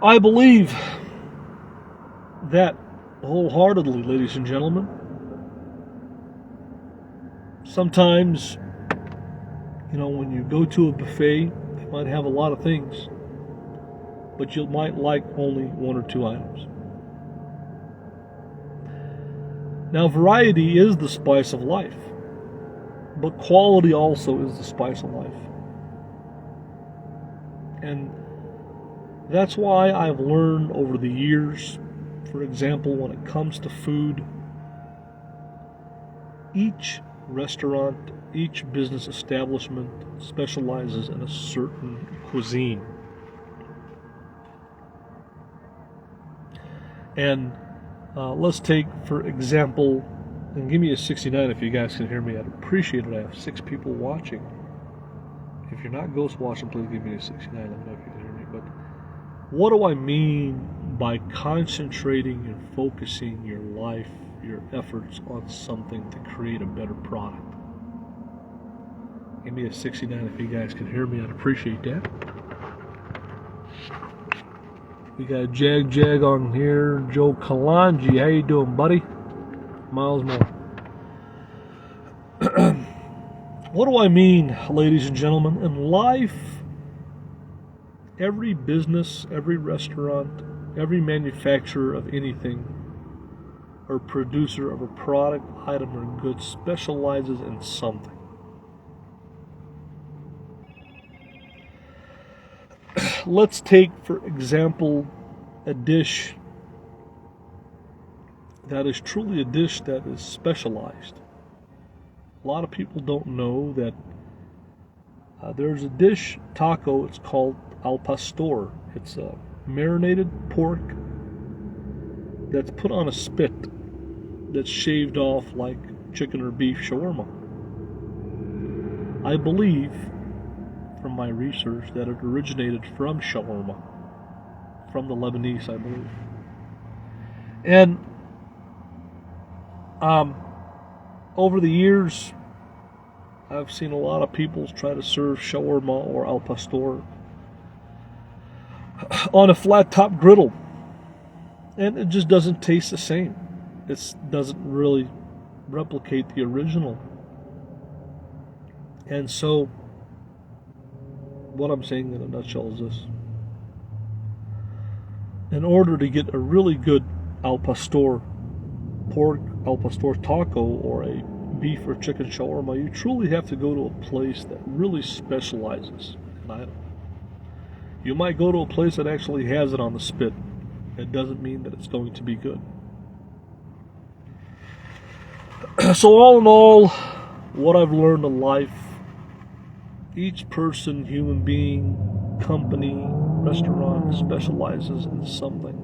I believe that wholeheartedly, ladies and gentlemen. Sometimes, when you go to a buffet, they might have a lot of things, but you might like only one or two items. Now, variety is the spice of life, but quality also is the spice of life. And that's why I've learned over the years, for example, when it comes to food, each restaurant, each business establishment specializes in a certain cuisine. And let's take, for example, and give me a 69 if you guys can hear me. I'd appreciate it. I have 6 people watching. If you're not ghost watching, please give me a 69. Let me know if you can hear me. But what do I mean by concentrating and focusing your life, your efforts on something to create a better product? Give me a 69 if you guys can hear me. I'd appreciate that. We got Jag on here. Joe Kalanji, how you doing, buddy? Miles Moore. What do I mean, ladies and gentlemen? In life, every business, every restaurant, every manufacturer of anything, or producer of a product, item, or good specializes in something. Let's take, for example, a dish that is truly a dish that is specialized. A lot of people don't know that there's a dish, taco, it's called al pastor. It's a marinated pork that's put on a spit that's shaved off like chicken or beef shawarma. I believe, from my research, that it originated from shawarma, from the Lebanese, I believe. And over the years, I've seen a lot of people try to serve shawarma or al pastor on a flat top griddle, and it just doesn't taste the same. It doesn't really replicate the original. And so, what I'm saying in a nutshell is this: in order to get a really good al pastor pork, al pastor taco, or a beef or chicken shawarma, you truly have to go to a place that really specializes in item. You might go to a place that actually has it on the spit. It doesn't mean that it's going to be good. So all in all, what I've learned in life, each person, human being, company, restaurant specializes in something.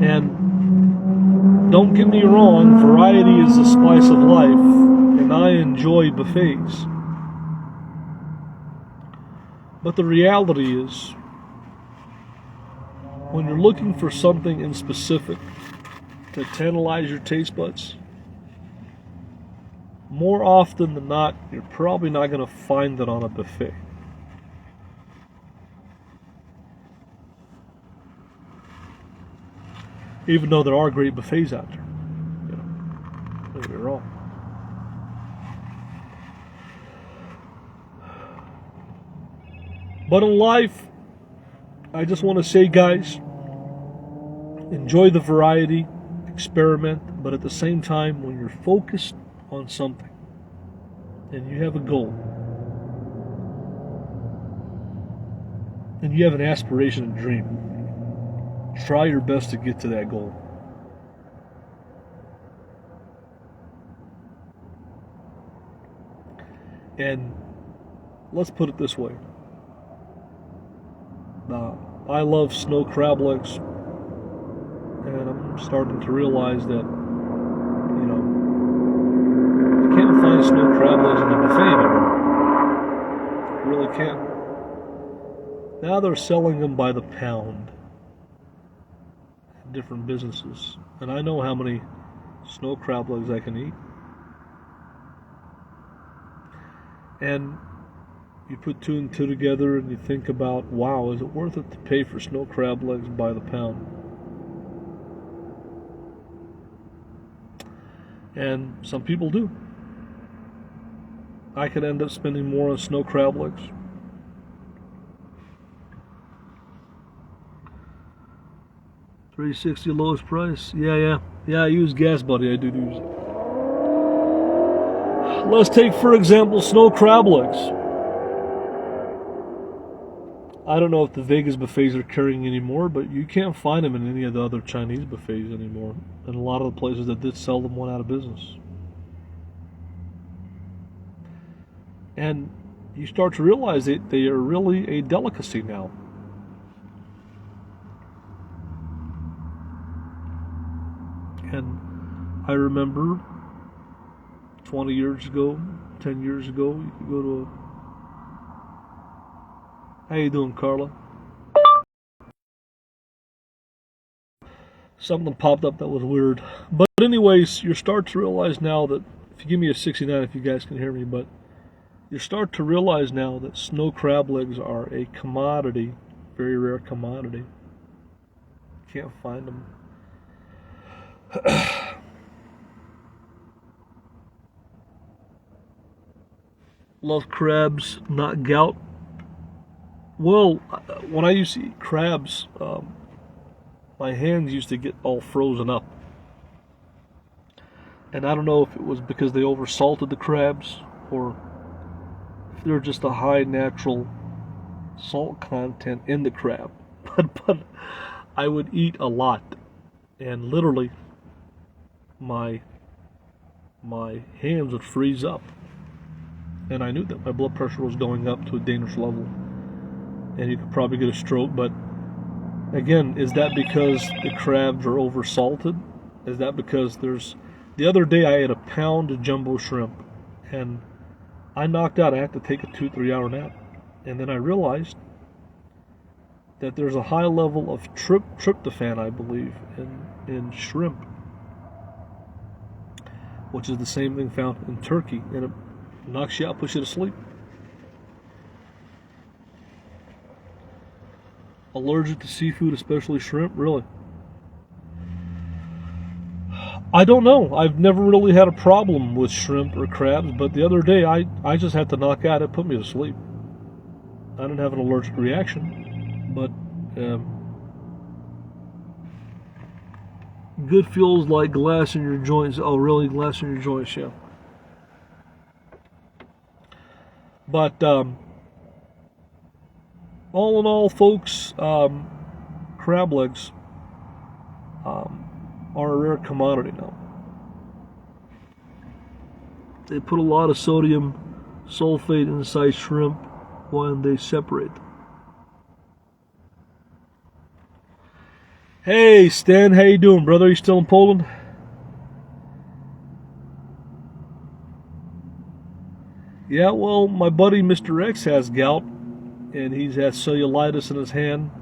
And don't get me wrong, variety is the spice of life, and I enjoy buffets. But the reality is, when you're looking for something in specific to tantalize your taste buds, more often than not, you're probably not going to find that on a buffet. Even though there are great buffets out there. Don't get me wrong. But in life, I just want to say, guys, enjoy the variety, experiment, but at the same time, when you're focused on something and you have a goal and you have an aspiration and dream, try your best to get to that goal. And let's put it this way. I love snow crab legs, and I'm starting to realize that, you can't find snow crab legs in the buffet anymore. You really can't. Now they're selling them by the pound at different businesses, and I know how many snow crab legs I can eat. And you put two and two together and you think about, wow, is it worth it to pay for snow crab legs by the pound? And some people do. I could end up spending more on snow crab legs. $3.60 lowest price. Yeah, I use gas, buddy. I do use it. Let's take, for example, snow crab legs. I don't know if the Vegas buffets are carrying anymore, but you can't find them in any of the other Chinese buffets anymore. And a lot of the places that did sell them went out of business. And you start to realize that they are really a delicacy now. And I remember 20 years ago, 10 years ago, you could go to how you doing, Carla? Something popped up that was weird. But anyways, you start to realize now that, if you give me a 69 if you guys can hear me, but you start to realize now that snow crab legs are a commodity, very rare commodity. Can't find them. Love crabs, not gout. Well, when I used to eat crabs, my hands used to get all frozen up. And I don't know if it was because they oversalted the crabs or if they're just a high natural salt content in the crab. But I would eat a lot, and literally my hands would freeze up. And I knew that my blood pressure was going up to a dangerous level. And you could probably get a stroke, but again, is that because the crabs are oversalted? Is that because the other day I had a pound of jumbo shrimp, and I knocked out. I had to take a 2-3 hour nap. And then I realized that there's a high level of tryptophan, I believe, in shrimp, which is the same thing found in turkey, and it knocks you out, puts you to sleep. Allergic to seafood, especially shrimp? Really? I don't know. I've never really had a problem with shrimp or crabs, but the other day I just had to knock out. It put me to sleep. I didn't have an allergic reaction, but good feels like glass in your joints. Oh, really? Glass in your joints, yeah. But all in all, folks, crab legs are a rare commodity now. They put a lot of sodium sulfate inside shrimp when they separate. Hey, Stan, how you doing, brother? You still in Poland? Yeah, well, my buddy Mr. X has gout, and he has cellulitis in his hand,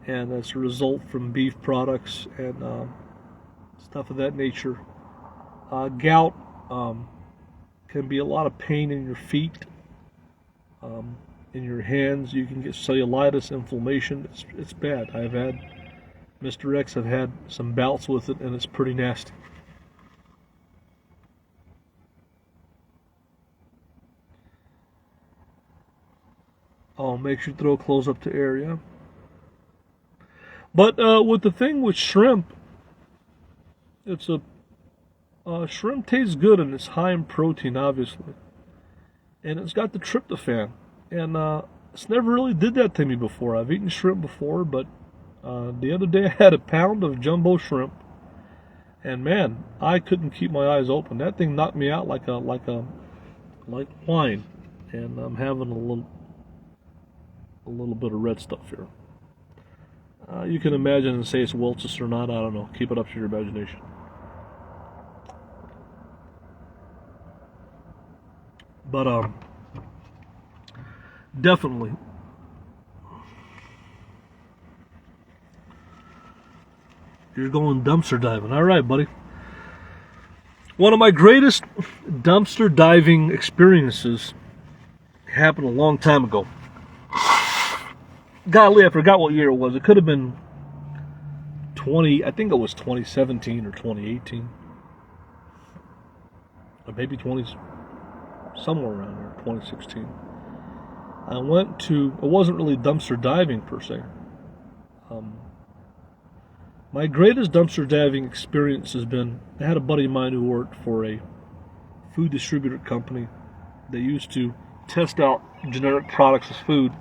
and that's a result from beef products and stuff of that nature. Gout can be a lot of pain in your feet, in your hands. You can get cellulitis, inflammation. It's bad. Mr. X have had some bouts with it, and it's pretty nasty. Oh, make sure you throw close up to air, yeah. But with the thing with shrimp, it's shrimp tastes good and it's high in protein, obviously, and it's got the tryptophan, and it's never really did that to me before. I've eaten shrimp before, but the other day I had a pound of jumbo shrimp, and man, I couldn't keep my eyes open. That thing knocked me out like wine, and I'm having a little bit of red stuff here. You can imagine and say it's Welch's or not. I don't know. Keep it up to your imagination. But definitely, you're going dumpster diving. All right, buddy. One of my greatest dumpster diving experiences It happened a long time ago. Golly, I forgot what year it was. It could have been I think it was 2017 or 2018. Or maybe somewhere around there, 2016. It wasn't really dumpster diving per se. My greatest dumpster diving experience has been, I had a buddy of mine who worked for a food distributor company. They used to test out generic products as food,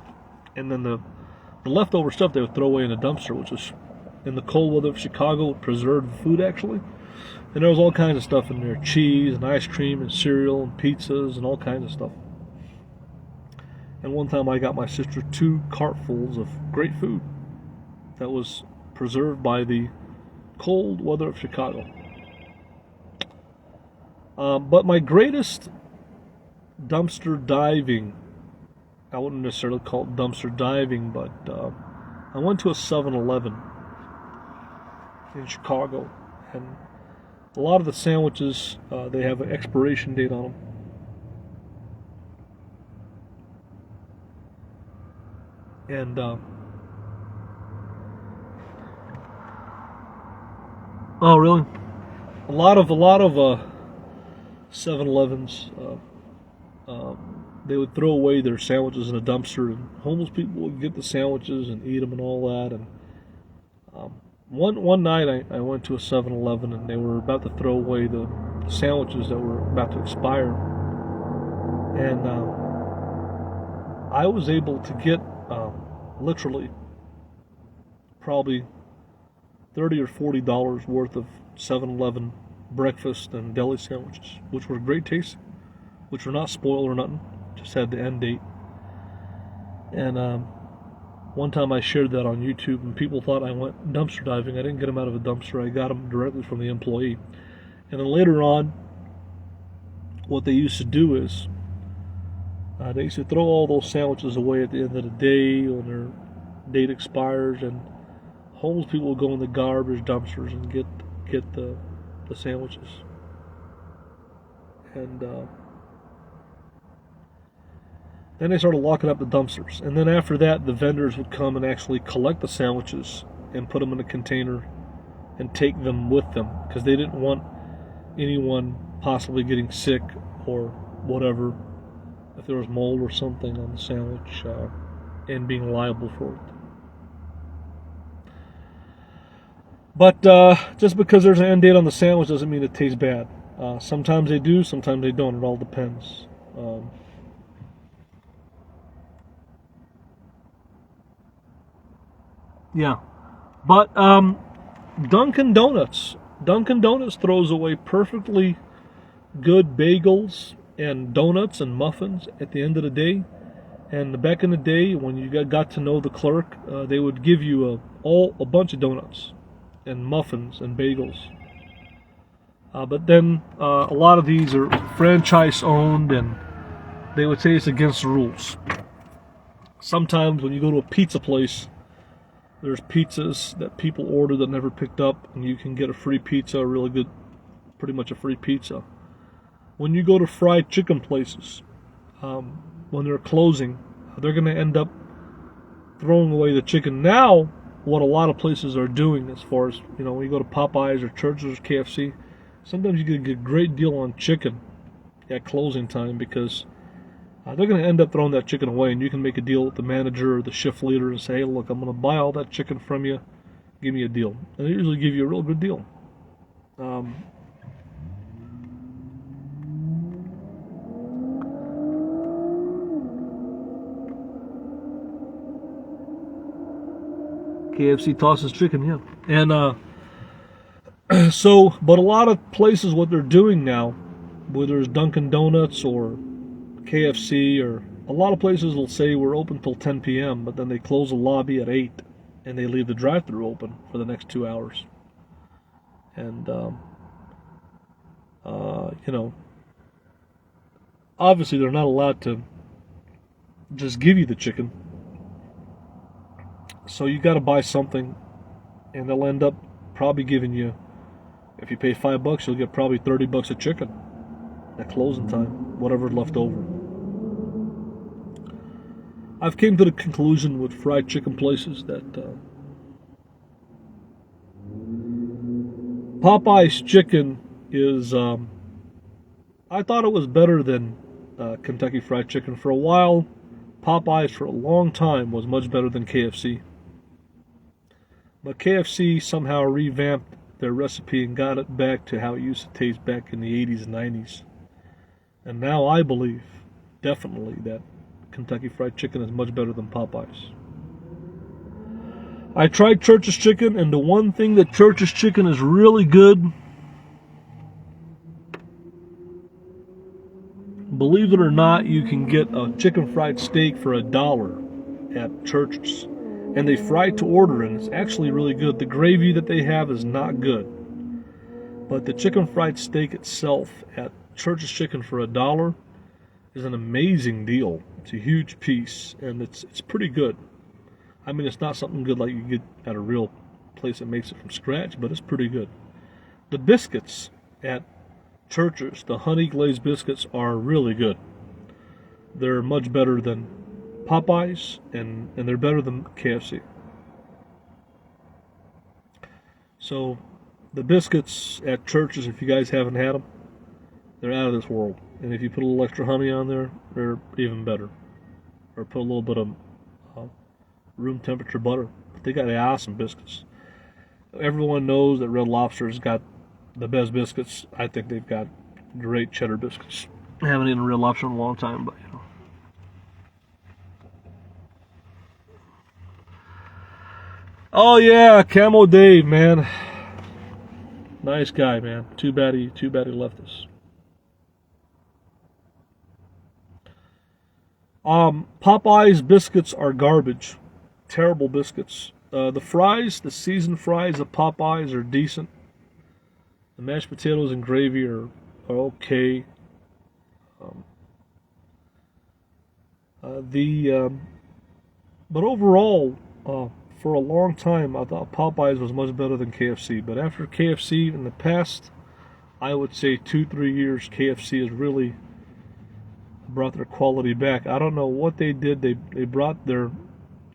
and then the leftover stuff they would throw away in a dumpster, which was, in the cold weather of Chicago, preserved food actually. And there was all kinds of stuff in there, cheese and ice cream and cereal and pizzas and all kinds of stuff. And one time I got my sister 2 cartfuls of great food that was preserved by the cold weather of Chicago. But my greatest dumpster diving, I wouldn't necessarily call it dumpster diving, but I went to a 7-Eleven in Chicago, and a lot of the sandwiches, they have an expiration date on them. And oh, really? A lot of 7-Elevens, they would throw away their sandwiches in a dumpster, and homeless people would get the sandwiches and eat them and all that. And one night I went to a 7-Eleven, and they were about to throw away the sandwiches that were about to expire. And I was able to get literally probably $30 or $40 worth of 7-Eleven breakfast and deli sandwiches, which were great tasting, which were not spoiled or nothing, just had the end date. And one time I shared that on YouTube, and people thought I went dumpster diving. I didn't get them out of a dumpster. I got them directly from the employee. And then later on, what they used to do is they used to throw all those sandwiches away at the end of the day when their date expires, and homeless people would go in the garbage dumpsters and get the sandwiches. And then they started locking up the dumpsters. And then after that, the vendors would come and actually collect the sandwiches and put them in a container and take them with them, because they didn't want anyone possibly getting sick or whatever, if there was mold or something on the sandwich, and being liable for it. But just because there's an end date on the sandwich doesn't mean it tastes bad. Sometimes they do, sometimes they don't. It all depends. Yeah. But Dunkin' Donuts throws away perfectly good bagels and donuts and muffins at the end of the day. And back in the day, when you got to know the clerk, they would give you a bunch of donuts and muffins and bagels. But then a lot of these are franchise owned, and they would say it's against the rules. Sometimes when you go to a pizza place, there's pizzas that people order that never picked up, and you can get a free pizza, a really good, pretty much a free pizza. When you go to fried chicken places, when they're closing, they're going to end up throwing away the chicken. Now, what a lot of places are doing, as far as, when you go to Popeyes or Church's or KFC, sometimes you can get a great deal on chicken at closing time, because they're going to end up throwing that chicken away, and you can make a deal with the manager or the shift leader and say, hey, look, I'm going to buy all that chicken from you. Give me a deal. And they usually give you a real good deal. KFC tosses chicken, yeah. And but a lot of places, what they're doing now, whether it's Dunkin' Donuts or KFC, or a lot of places will say we're open till 10 p.m., but then they close the lobby at 8, and they leave the drive-thru open for the next 2 hours. And, obviously they're not allowed to just give you the chicken. So you got to buy something, and they'll end up probably giving you, if you pay $5, you'll get probably $30 of chicken at closing time, whatever's left over. I've came to the conclusion with fried chicken places that Popeye's chicken is, I thought it was better than Kentucky Fried Chicken. For a while, Popeye's for a long time was much better than KFC. But KFC somehow revamped their recipe and got it back to how it used to taste back in the 80s and 90s. And now I believe, definitely, that Kentucky Fried Chicken is much better than Popeye's. I tried Church's Chicken, and the one thing that Church's Chicken is really good, believe it or not, you can get a chicken fried steak for $1 at Church's. And they fry it to order, and it's actually really good. The gravy that they have is not good. But the chicken fried steak itself at Church's Chicken for $1 is an amazing deal. It's a huge piece, and it's pretty good. I mean, it's not something good like you get at a real place that makes it from scratch, but it's pretty good. The biscuits at Church's, the honey glazed biscuits, are really good. They're much better than Popeyes, and they're better than KFC. So the biscuits at Church's, if you guys haven't had them, they're out of this world. And if you put a little extra honey on there, they're even better. Or put a little bit of room temperature butter. But they got awesome biscuits. Everyone knows that Red Lobster's got the best biscuits. I think they've got great cheddar biscuits. I haven't eaten Red Lobster in a long time, but you know. Oh yeah, Camo Dave, man. Nice guy, man. Too bad he left us. Popeye's biscuits are garbage. Terrible biscuits. The fries, the seasoned fries of Popeyes are decent. The mashed potatoes and gravy are okay. But overall, for a long time, I thought Popeyes was much better than KFC. But after KFC, in the past, I would say 2-3 years, KFC has really brought their quality back. I don't know what they did. They brought their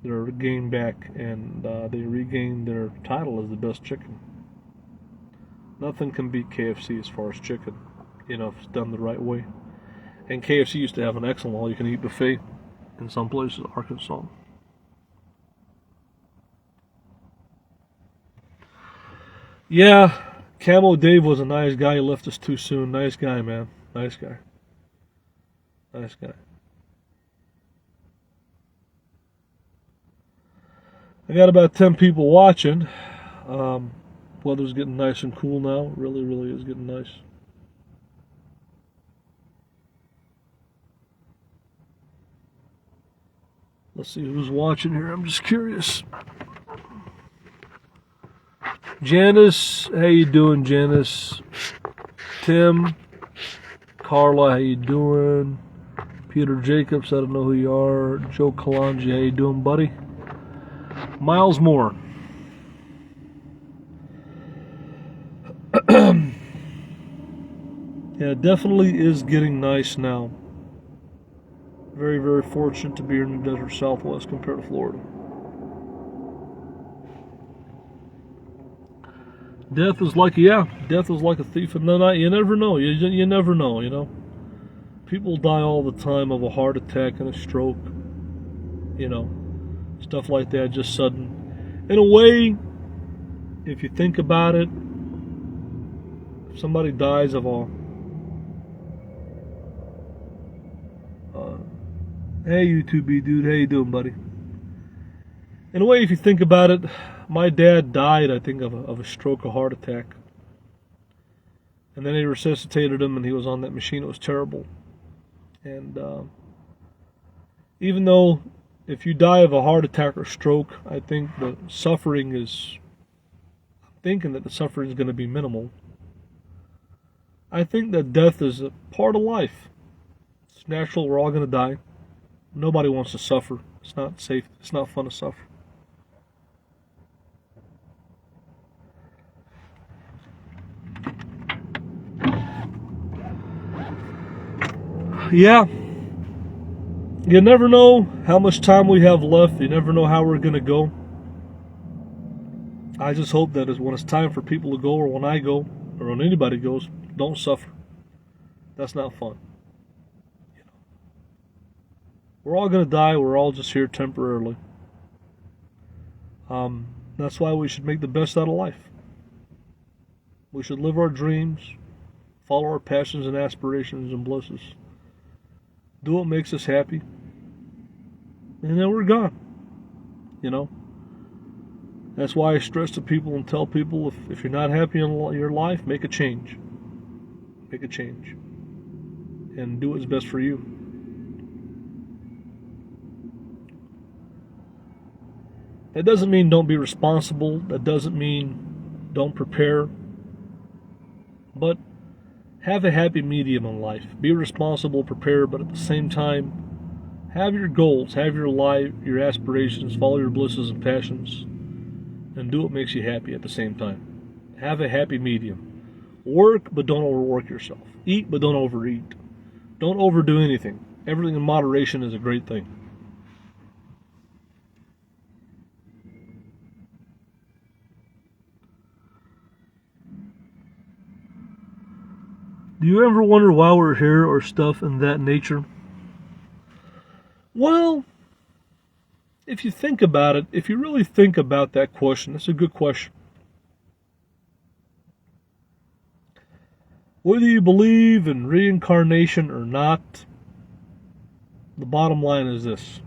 game back, and they regained their title as the best chicken. Nothing can beat KFC as far as chicken, you know, if it's done the right way. And KFC used to have an excellent all-you-can-eat buffet in some places, Arkansas. Yeah, Camo Dave was a nice guy. He left us too soon. Nice guy, man. Nice guy. Nice guy. I got about 10 people watching. Weather's getting nice and cool now. Really, really is getting nice. Let's see who's watching here. I'm just curious. Janice, how you doing, Janice? Tim, Carla, how you doing? Peter Jacobs, I don't know who you are. Joe Kalanji, how you doing, buddy? Miles Moore. Yeah, it definitely is getting nice now. Very, very fortunate to be here in the desert Southwest compared to Florida. Death is like a thief in the night. You never know. You never know, you know. People die all the time of a heart attack and a stroke. You know, stuff like that, just sudden. In a way, if you think about it, if somebody dies of a hey, YouTube dude, how you doing, buddy? In a way, if you think about it, my dad died, I think, of a stroke or heart attack. And then they resuscitated him, and he was on that machine. It was terrible. And even though if you die of a heart attack or stroke, I think the suffering is, I'm thinking that the suffering is going to be minimal. I think that death is a part of life. It's natural. We're all going to die. Nobody wants to suffer. It's not safe. It's not fun to suffer. Yeah. You never know how much time we have left. You never know how we're going to go. I just hope that when it's time for people to go, or when I go, or when anybody goes, don't suffer. That's not fun. We're all going to die. We're all just here temporarily. That's why we should make the best out of life. We should live our dreams, follow our passions and aspirations and blisses. Do what makes us happy. And then we're gone. That's why I stress to people and tell people, if you're not happy in your life, make a change. Make a change. And do what's best for you. That doesn't mean don't be responsible. That doesn't mean don't prepare. But have a happy medium in life. Be responsible, prepare, but at the same time, have your goals, have your life, your aspirations, follow your blisses and passions, and do what makes you happy at the same time. Have a happy medium. Work, but don't overwork yourself. Eat, but don't overeat. Don't overdo anything. Everything in moderation is a great thing. Do you ever wonder why we're here or stuff in that nature? Well, if you think about it, if you really think about that question, it's a good question. Whether you believe in reincarnation or not, the bottom line is this.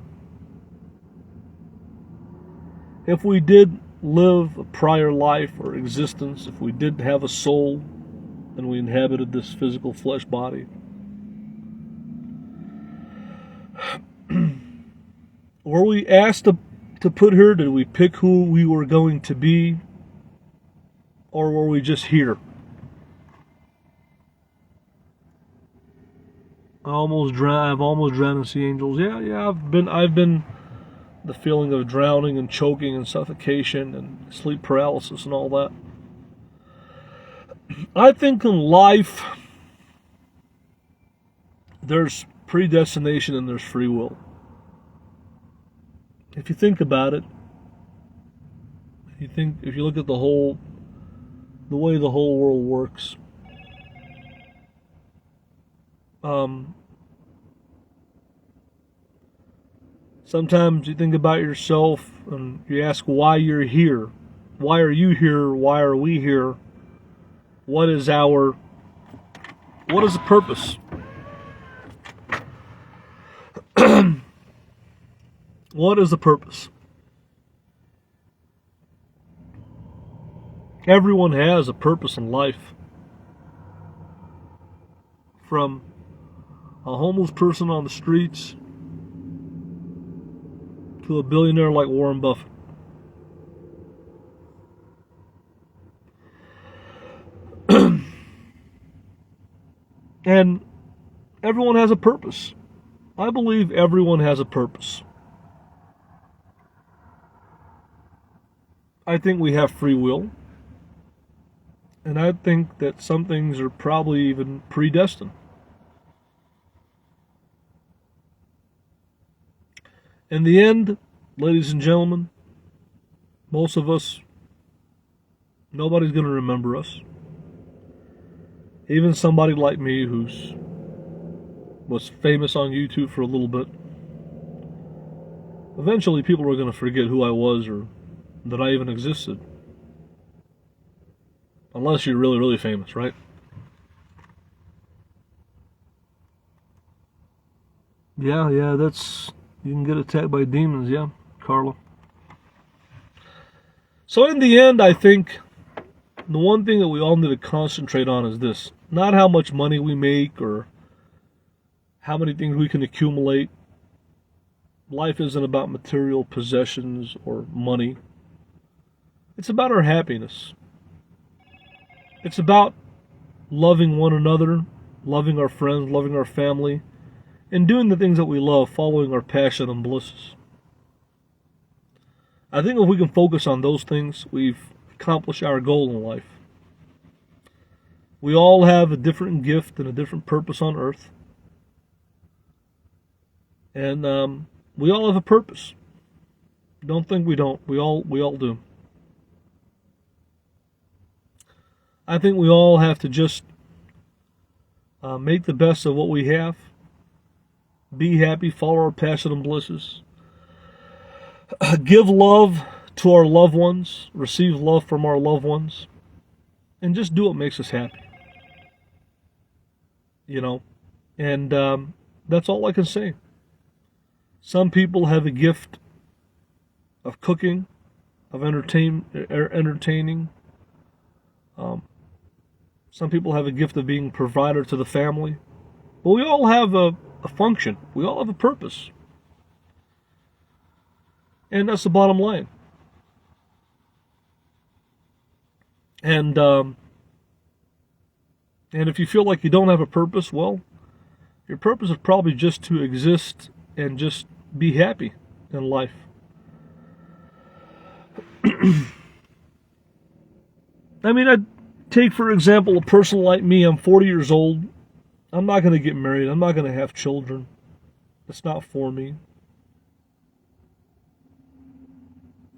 If we did live a prior life or existence, if we did have a soul and we inhabited this physical flesh body, were we asked to put here? Did we pick who we were going to be? Or were we just here? I've almost drowned in sea angels. Yeah, I've been the feeling of drowning and choking and suffocation and sleep paralysis and all that. I think in life there's predestination and there's free will. If you think about it, if you look at the way the whole world works, sometimes you think about yourself and you ask why you're here. Why are you here? Why are we here? What is the purpose? What is the purpose? Everyone has a purpose in life. From a homeless person on the streets to a billionaire like Warren Buffett. And everyone has a purpose. I believe everyone has a purpose. I think we have free will. And I think that some things are probably even predestined. In the end, ladies and gentlemen, most of us, nobody's going to remember us. Even somebody like me was famous on YouTube for a little bit. Eventually people are going to forget who I was or that I even existed. Unless you're really, really famous, right? Yeah, you can get attacked by demons, yeah, Carla. So in the end, I think the one thing that we all need to concentrate on is this. Not how much money we make or how many things we can accumulate. Life isn't about material possessions or money. It's about our happiness. It's about loving one another, loving our friends, loving our family, and doing the things that we love, following our passion and blisses. I think if we can focus on those things, we've accomplished our goal in life. We all have a different gift and a different purpose on earth. And we all have a purpose. Don't think we don't. We all do. I think we all have to just make the best of what we have. Be happy, follow our passion and blisses. Give love to our loved ones, receive love from our loved ones, and just do what makes us happy. You know, and that's all I can say. Some people have a gift of cooking, of entertaining. Some people have a gift of being provider to the family. But we all have a function. We all have a purpose. And that's the bottom line. And if you feel like you don't have a purpose, well, your purpose is probably just to exist and just be happy in life. I mean, I'd take, for example, a person like me. I'm 40 years old. I'm not going to get married. I'm not going to have children. It's not for me.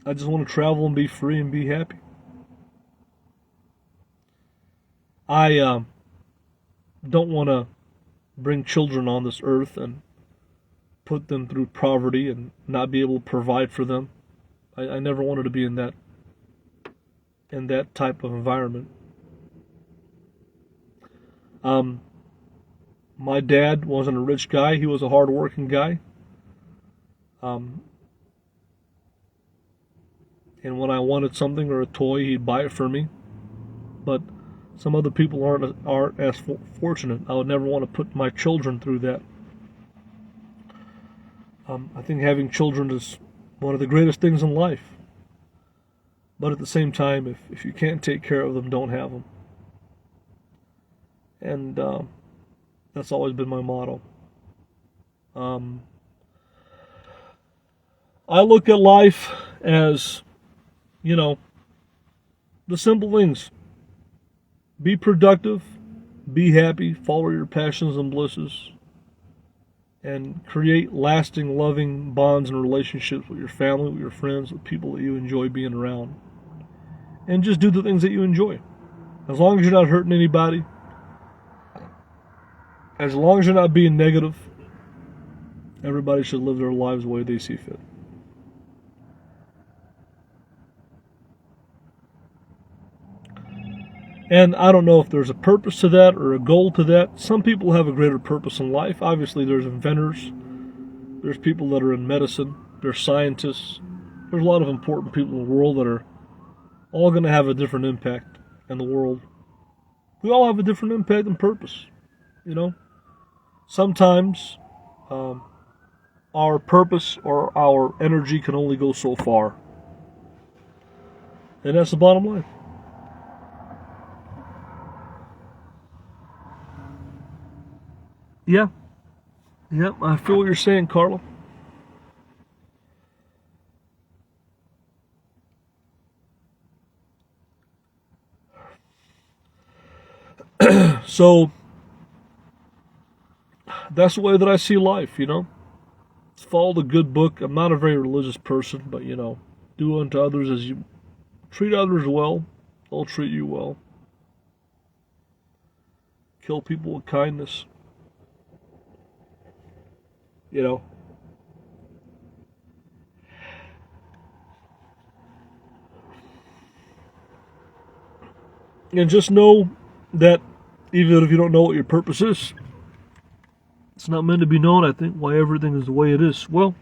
I just want to travel and be free and be happy. I don't want to bring children on this earth and put them through poverty and not be able to provide for them. I never wanted to be in that type of environment. My dad wasn't a rich guy. He was a hard-working guy. And when I wanted something or a toy, he'd buy it for me. But some other people aren't as fortunate. I would never want to put my children through that. I think having children is one of the greatest things in life. But at the same time, if you can't take care of them, don't have them. And that's always been my motto. I look at life as, the simple things. Be productive, be happy, follow your passions and blisses, and create lasting, loving bonds and relationships with your family, with your friends, with people that you enjoy being around. And just do the things that you enjoy. As long as you're not hurting anybody, as long as you're not being negative, everybody should live their lives the way they see fit. And I don't know if there's a purpose to that or a goal to that. Some people have a greater purpose in life. Obviously, there's inventors. There's people that are in medicine. There's scientists. There's a lot of important people in the world that are all going to have a different impact in the world. We all have a different impact and purpose, Sometimes our purpose or our energy can only go so far. And that's the bottom line. Yeah. Yep, I feel what you're saying, Carla. So, that's the way that I see life, Follow the good book. I'm not a very religious person, but, do unto others as you treat others well, they'll treat you well. Kill people with kindness. And just know that even if you don't know what your purpose is, it's not meant to be known, I think, why everything is the way it is. Well,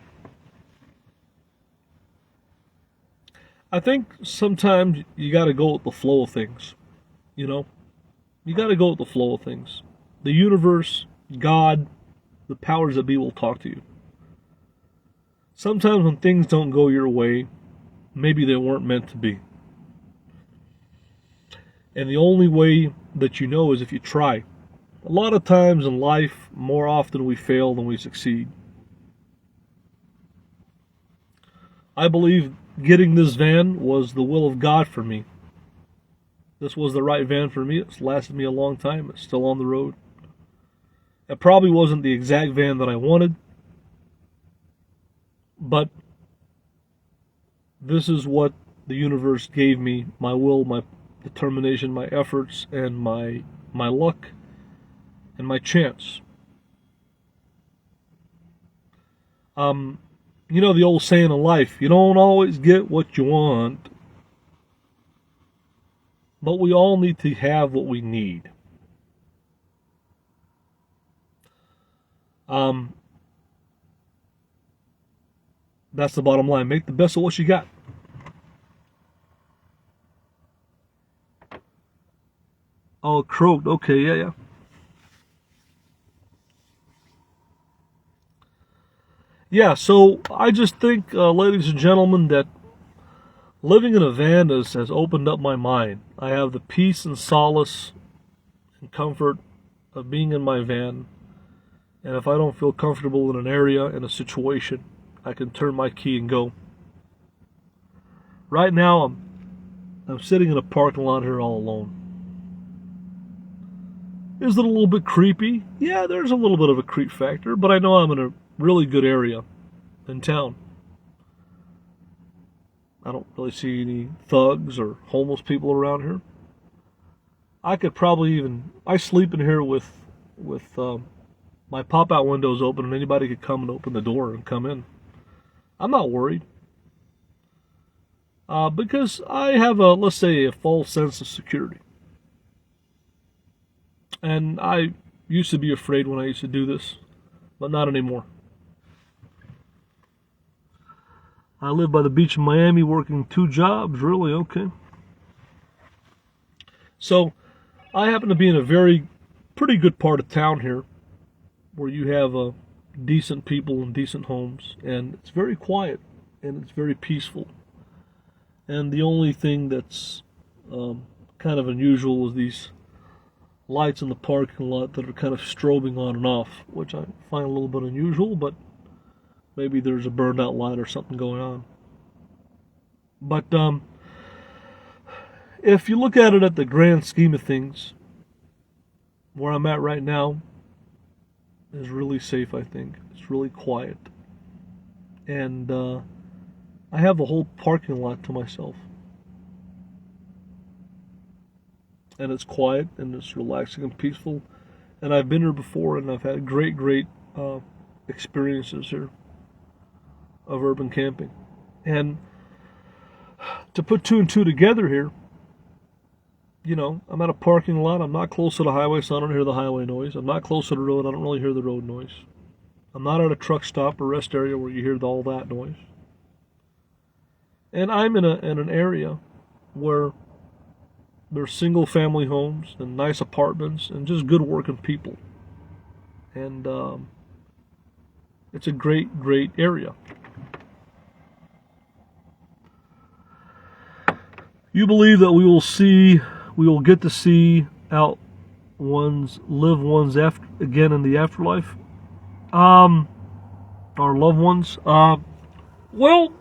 I think sometimes you got to go with the flow of things, You got to go with the flow of things. The universe, God, the powers that be will talk to you. Sometimes when things don't go your way, maybe they weren't meant to be. And the only way that you know is if you try. A lot of times in life, more often we fail than we succeed. I believe getting this van was the will of God for me. This was the right van for me. It's lasted me a long time. It's still on the road. It probably wasn't the exact van that I wanted, But this is what the universe gave me: my will, my determination, my efforts, and my luck, and my chance. You know the old saying in life, you don't always get what you want, but we all need to have what we need. That's the bottom line. Make the best of what you got. Oh, it croaked. Okay, yeah. Yeah, so I just think, ladies and gentlemen, that living in a van has opened up my mind. I have the peace and solace and comfort of being in my van. And if I don't feel comfortable in an area, in a situation, I can turn my key and go. Right now, I'm sitting in a parking lot here all alone. Is it a little bit creepy? Yeah, there's a little bit of a creep factor, but I know I'm in a really good area in town. I don't really see any thugs or homeless people around here. I could probably I sleep in here with my pop-out windows open, and anybody could come and open the door and come in. I'm not worried. Because I have let's say, a false sense of security. And I used to be afraid when I used to do this, but not anymore. I live by the beach in Miami, working 2 jobs, really, okay. So, I happen to be in a pretty good part of town here, where you have decent people and decent homes, and it's very quiet, and it's very peaceful. And the only thing that's kind of unusual is these lights in the parking lot that are kind of strobing on and off, which I find a little bit unusual, but maybe there's a burned out light or something going on. But if you look at it at the grand scheme of things, where I'm at right now is really safe, I think. It's really quiet. And I have the whole parking lot to myself. And it's quiet, and it's relaxing and peaceful. And I've been here before, and I've had great experiences here of urban camping. And to put 2 and 2 together here, you know, I'm at a parking lot. I'm not close to the highway, so I don't hear the highway noise. I'm not close to the road. I don't really hear the road noise. I'm not at a truck stop or rest area where you hear all that noise. And I'm in an area where there's single family homes and nice apartments and just good working people. And it's a great area. You believe that we will get to see live ones again in the afterlife? Our loved ones? Well,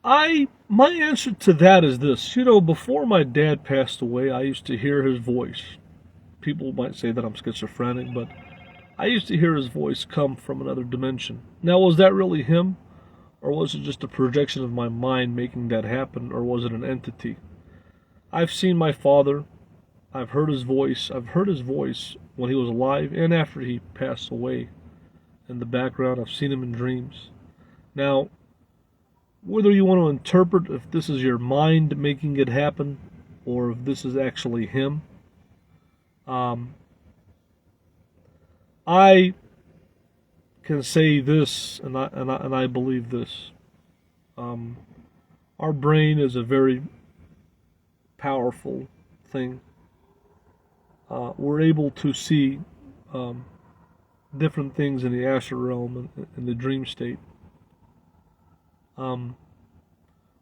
my answer to that is this. You know, before my dad passed away, I used to hear his voice. People might say that I'm schizophrenic, but I used to hear his voice come from another dimension. Now, was that really him? Or was it just a projection of my mind making that happen? Or was it an entity? I've seen my father. I've heard his voice. I've heard his voice when he was alive and after he passed away. In the background, I've seen him in dreams. Now, whether you want to interpret if this is your mind making it happen or if this is actually him, I can say this, and I believe this. Our brain is a very powerful thing. We're able to see different things in the astral realm and in the dream state. When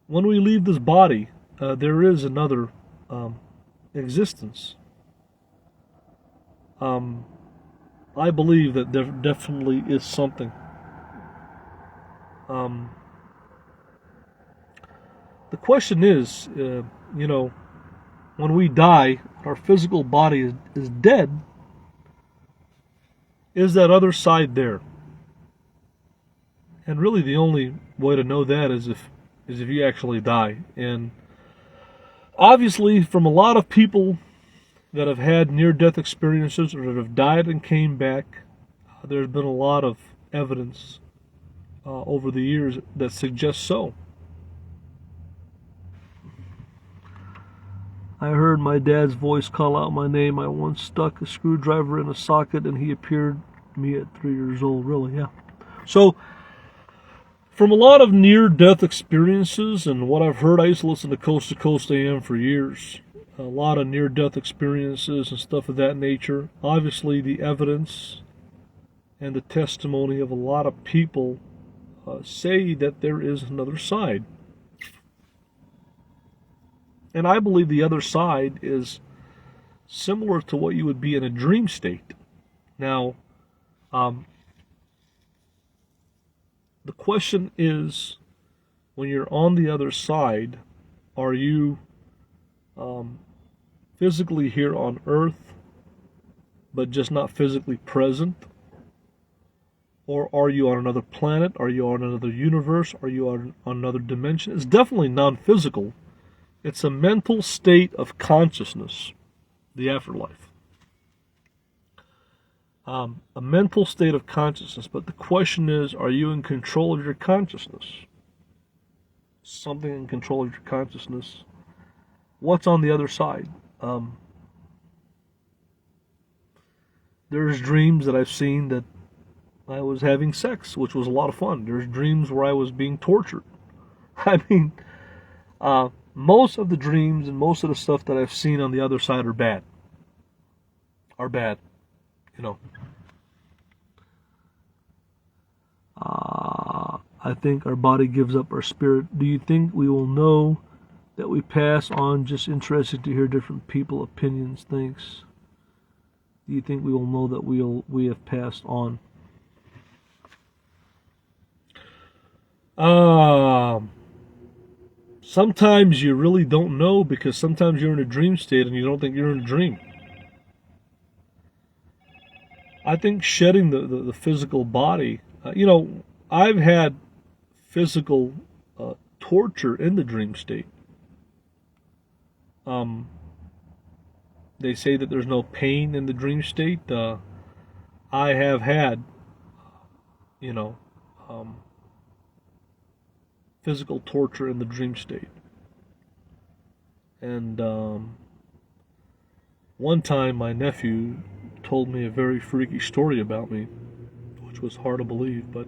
we leave this body, there is another existence. I believe that there definitely is something. The question is, you know, when we die, our physical body is dead. Is that other side there? And really the only way to know that is if you actually die. And obviously from a lot of people that have had near-death experiences or that have died and came back, there's been a lot of evidence over the years that suggests so. I heard my dad's voice call out my name. I once stuck a screwdriver in a socket and he appeared to me at 3 years old. Really, yeah. So, from a lot of near-death experiences and what I've heard, I used to listen to Coast to Coast AM for years. A lot of near-death experiences and stuff of that nature. Obviously, the evidence and the testimony of a lot of people say that there is another side. And I believe the other side is similar to what you would be in a dream state. Now, the question is, when you're on the other side, are you physically here on earth, but just not physically present? Or are you on another planet? Are you on another universe? Are you on another dimension? It's definitely non-physical. It's a mental state of consciousness, the afterlife. A mental state of consciousness. But the question is, are you in control of your consciousness? Something in control of your consciousness. What's on the other side? There's dreams that I've seen that I was having sex, which was a lot of fun. There's dreams where I was being tortured. I mean, most of the dreams and most of the stuff that I've seen on the other side are bad. You know. I think our body gives up our spirit. Do you think we will know that we pass on? Just interested to hear different people opinions. Thanks. Do you think we will know that we have passed on? Sometimes you really don't know, because sometimes you're in a dream state and you don't think you're in a dream. I think shedding the physical body, I've had physical torture in the dream state. They say that there's no pain in the dream state. I have had, physical torture in the dream state. And one time my nephew told me a very freaky story about me, which was hard to believe, but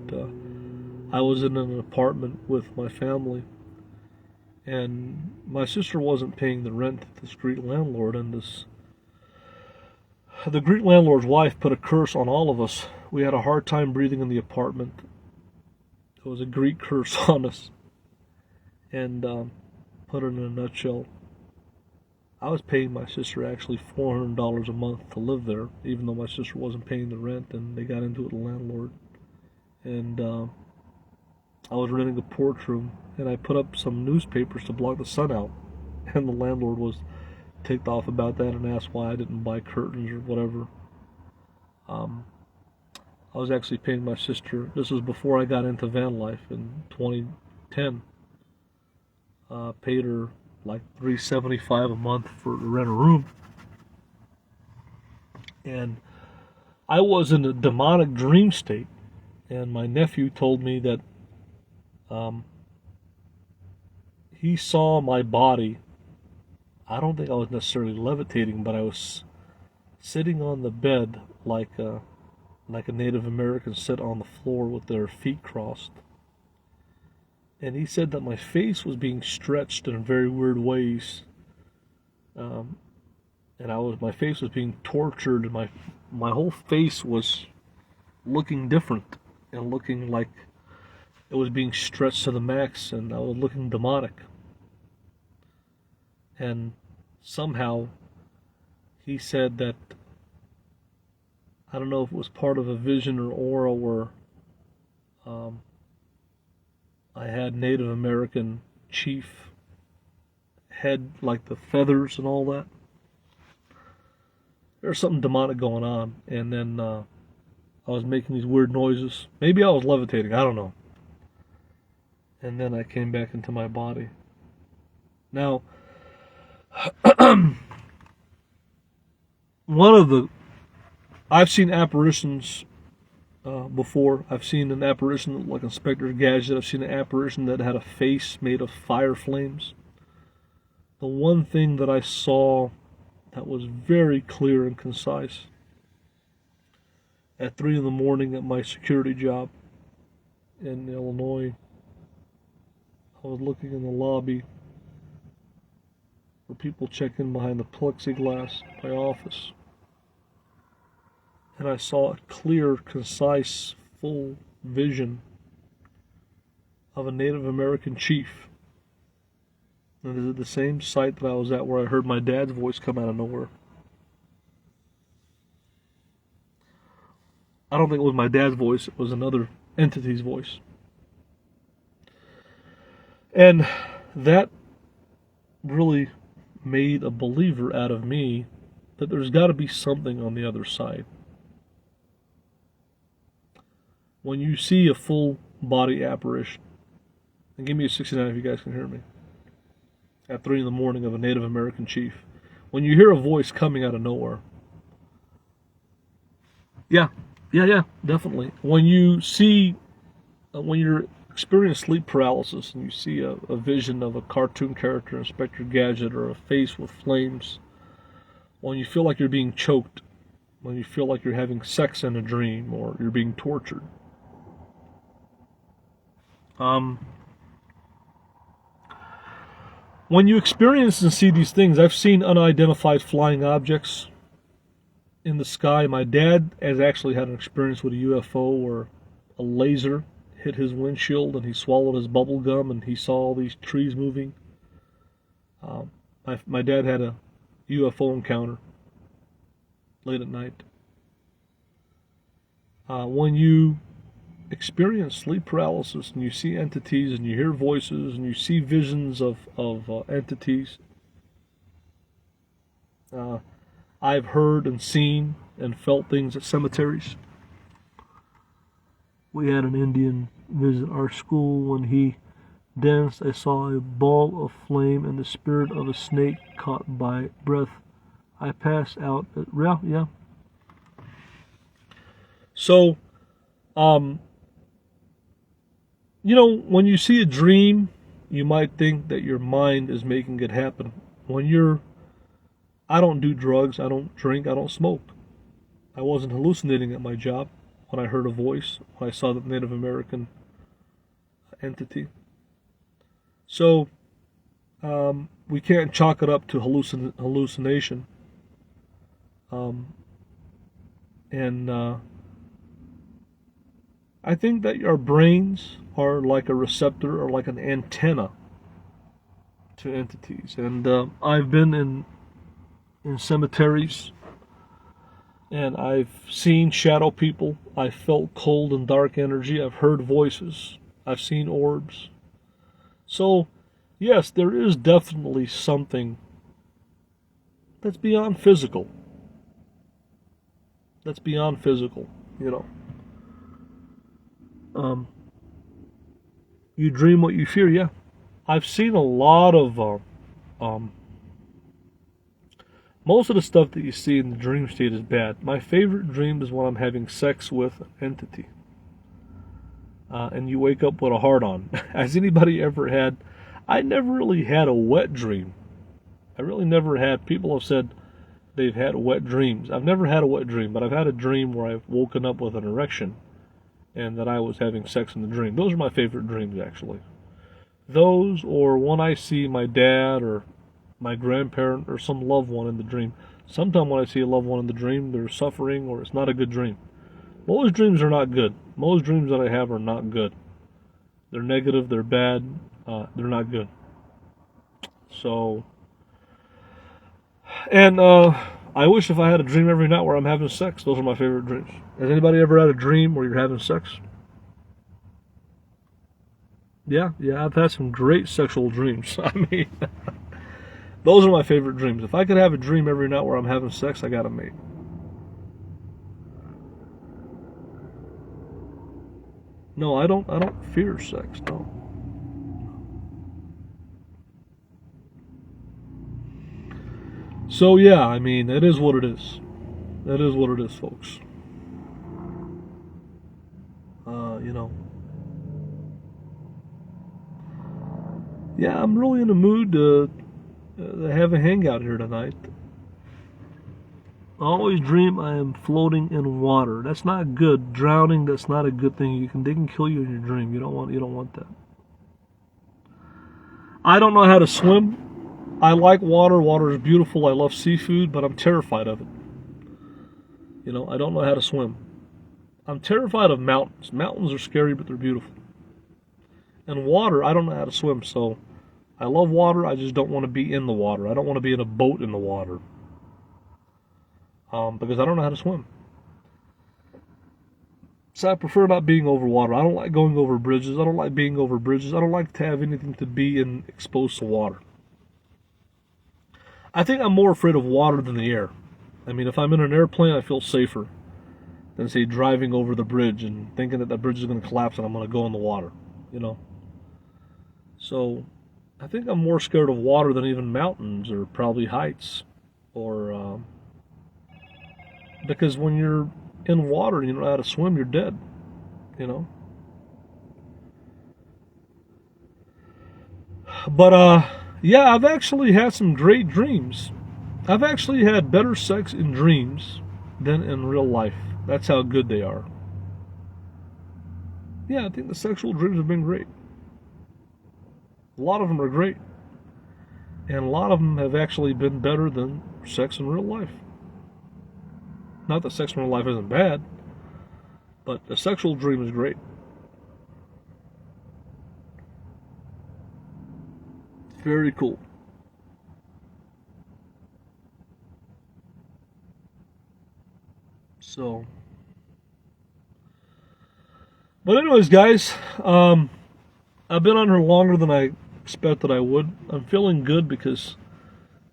I was in an apartment with my family, and my sister wasn't paying the rent to this Greek landlord, and the Greek landlord's wife put a curse on all of us. We had a hard time breathing in the apartment. It was a Greek curse on us. And put it in a nutshell, I was paying my sister actually $400 a month to live there, even though my sister wasn't paying the rent, and they got into it with the landlord. And I was renting a porch room, and I put up some newspapers to block the sun out, and the landlord was ticked off about that and asked why I didn't buy curtains or whatever. I was actually paying my sister, this was before I got into van life in 2010, paid her like $375 a month to rent a room. And I was in a demonic dream state, and my nephew told me that he saw my body. I don't think I was necessarily levitating, but I was sitting on the bed like a Native American sit on the floor with their feet crossed. And he said that my face was being stretched in very weird ways, and my face was being tortured, and my whole face was looking different and looking like it was being stretched to the max, and I was looking demonic. And somehow he said that, I don't know if it was part of a vision or aura where I had Native American chief head, like the feathers and all that. There's something demonic going on. And then I was making these weird noises. Maybe I was levitating, I don't know. and then I came back into my body. Now, I've seen apparitions before. I've seen an apparition like Inspector Gadget. I've seen an apparition that had a face made of fire flames. The one thing that I saw that was very clear and concise at 3 in the morning at my security job in Illinois, I was looking in the lobby where people check in behind the plexiglass of my office. And I saw a clear, concise, full vision of a Native American chief. And it was at the same site that I was at where I heard my dad's voice come out of nowhere. I don't think it was my dad's voice, it was another entity's voice. And that really made a believer out of me that there's got to be something on the other side. When you see a full body apparition, and give me a 69 if you guys can hear me, at 3 in the morning of a Native American chief, when you hear a voice coming out of nowhere, yeah, definitely. When you see, when you're experiencing sleep paralysis and you see a vision of a cartoon character, Inspector Gadget, or a face with flames, when you feel like you're being choked, when you feel like you're having sex in a dream, or you're being tortured, when you experience and see these things, I've seen unidentified flying objects in the sky. My dad has actually had an experience with a UFO where a laser hit his windshield and he swallowed his bubble gum and he saw all these trees moving. My dad had a UFO encounter late at night. When you experience sleep paralysis and you see entities and you hear voices and you see visions of entities, I've heard and seen and felt things at cemeteries. We had an Indian visit our school. When he danced, I saw a ball of flame and the spirit of a snake caught by breath. I passed out. Yeah. So, when you see a dream, you might think that your mind is making it happen. I don't do drugs, I don't drink, I don't smoke. I wasn't hallucinating at my job when I heard a voice, when I saw the Native American entity. So, we can't chalk it up to hallucination. I think that our brains are like a receptor or like an antenna to entities. And I've been in cemeteries, and I've seen shadow people. I've felt cold and dark energy. I've heard voices. I've seen orbs. So, yes, there is definitely something that's beyond physical. That's beyond physical, You dream what you fear, yeah. I've seen a lot of most of the stuff that you see in the dream state is bad. My favorite dream is when I'm having sex with an entity. And you wake up with a heart-on. Has anybody ever had... I never really had a wet dream. I really never had... People have said they've had wet dreams. I've never had a wet dream, but I've had a dream where I've woken up with an erection and that I was having sex in the dream. Those are my favorite dreams, actually. Those, or when I see my dad or my grandparent or some loved one in the dream. Sometimes when I see a loved one in the dream, they're suffering or it's not a good dream. Most dreams are not good. Most dreams that I have are not good. They're negative, they're bad, they're not good. So, and I wish if I had a dream every night where I'm having sex. Those are my favorite dreams. Has anybody ever had a dream where you're having sex? Yeah, I've had some great sexual dreams. I mean, those are my favorite dreams. If I could have a dream every night where I'm having sex, I got a mate. No, I don't fear sex, no. So yeah, I mean, it is what it is. It is what it is, folks. You know. Yeah, I'm really in the mood to have a hangout here tonight. I always dream I am floating in water. That's not good. Drowning, that's not a good thing. They can kill you in your dream. You don't want that. I don't know how to swim. I like water. Water is beautiful. I love seafood, but I'm terrified of it. You know, I don't know how to swim. I'm terrified of mountains. Mountains are scary, but they're beautiful. And water, I don't know how to swim, so I love water. I just don't want to be in the water. I don't want to be in a boat in the water. Because I don't know how to swim. So I prefer not being over water. I don't like going over bridges. I don't like being over bridges. I don't like to have anything to be exposed to water. I think I'm more afraid of water than the air. I mean, if I'm in an airplane, I feel safer than, say, driving over the bridge and thinking that bridge is going to collapse and I'm going to go in the water, you know. So I think I'm more scared of water than even mountains or probably heights, or because when you're in water and you don't know how to swim, you're dead, you know. But yeah, I've actually had some great dreams. I've actually had better sex in dreams than in real life. That's how good they are. Yeah, I think the sexual dreams have been great. A lot of them are great. And a lot of them have actually been better than sex in real life. Not that sex in real life isn't bad, but a sexual dream is great. Very cool. So, but anyways, guys, I've been on her longer than I expected I would. I'm feeling good because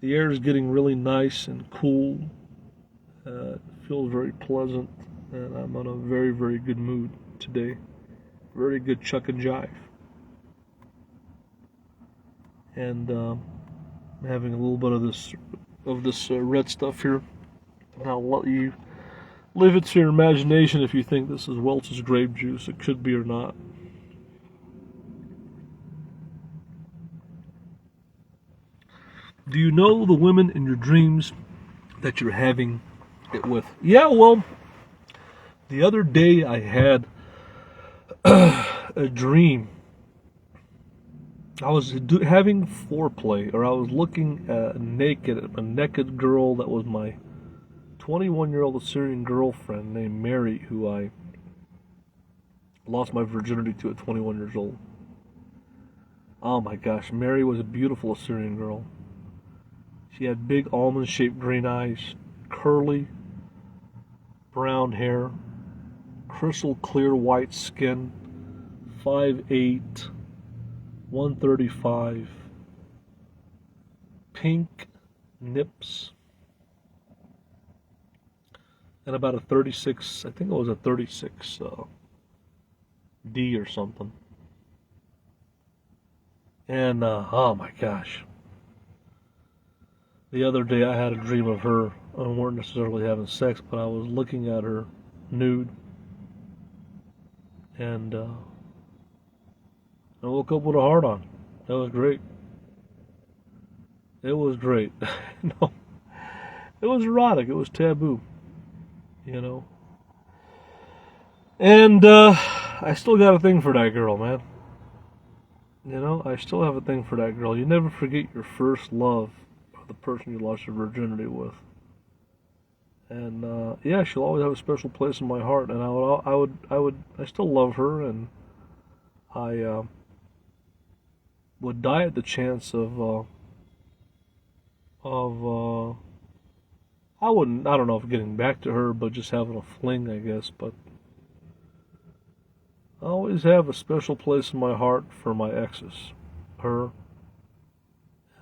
the air is getting really nice and cool. It feels very pleasant, and I'm in a very, very good mood today. Very good chuck and jive. And I'm having a little bit of this red stuff here. And I'll let you leave it to your imagination if you think this is Welch's grape juice. It could be or not. Do you know the women in your dreams that you're having it with? Yeah, well, the other day I had a dream. I was having foreplay, or I was looking at a naked girl that was my 21-year-old Assyrian girlfriend named Mary, who I lost my virginity to at 21 years old. Oh my gosh, Mary was a beautiful Assyrian girl. She had big almond-shaped green eyes, curly brown hair, crystal clear white skin, 5'8", 135, pink nips, and about a 36, I think it was a 36 D or something. And oh my gosh, the other day I had a dream of her. We weren't necessarily having sex, but I was looking at her nude, and I woke up with a heart on. That was great. It was great. No, it was erotic. It was taboo, you know. And I still got a thing for that girl, man. You know, I still have a thing for that girl. You never forget your first love, or the person you lost your virginity with. And yeah, she'll always have a special place in my heart. And I still love her, and I would die at the chance of I don't know if getting back to her, but just having a fling, I guess. But I always have a special place in my heart for my exes, her,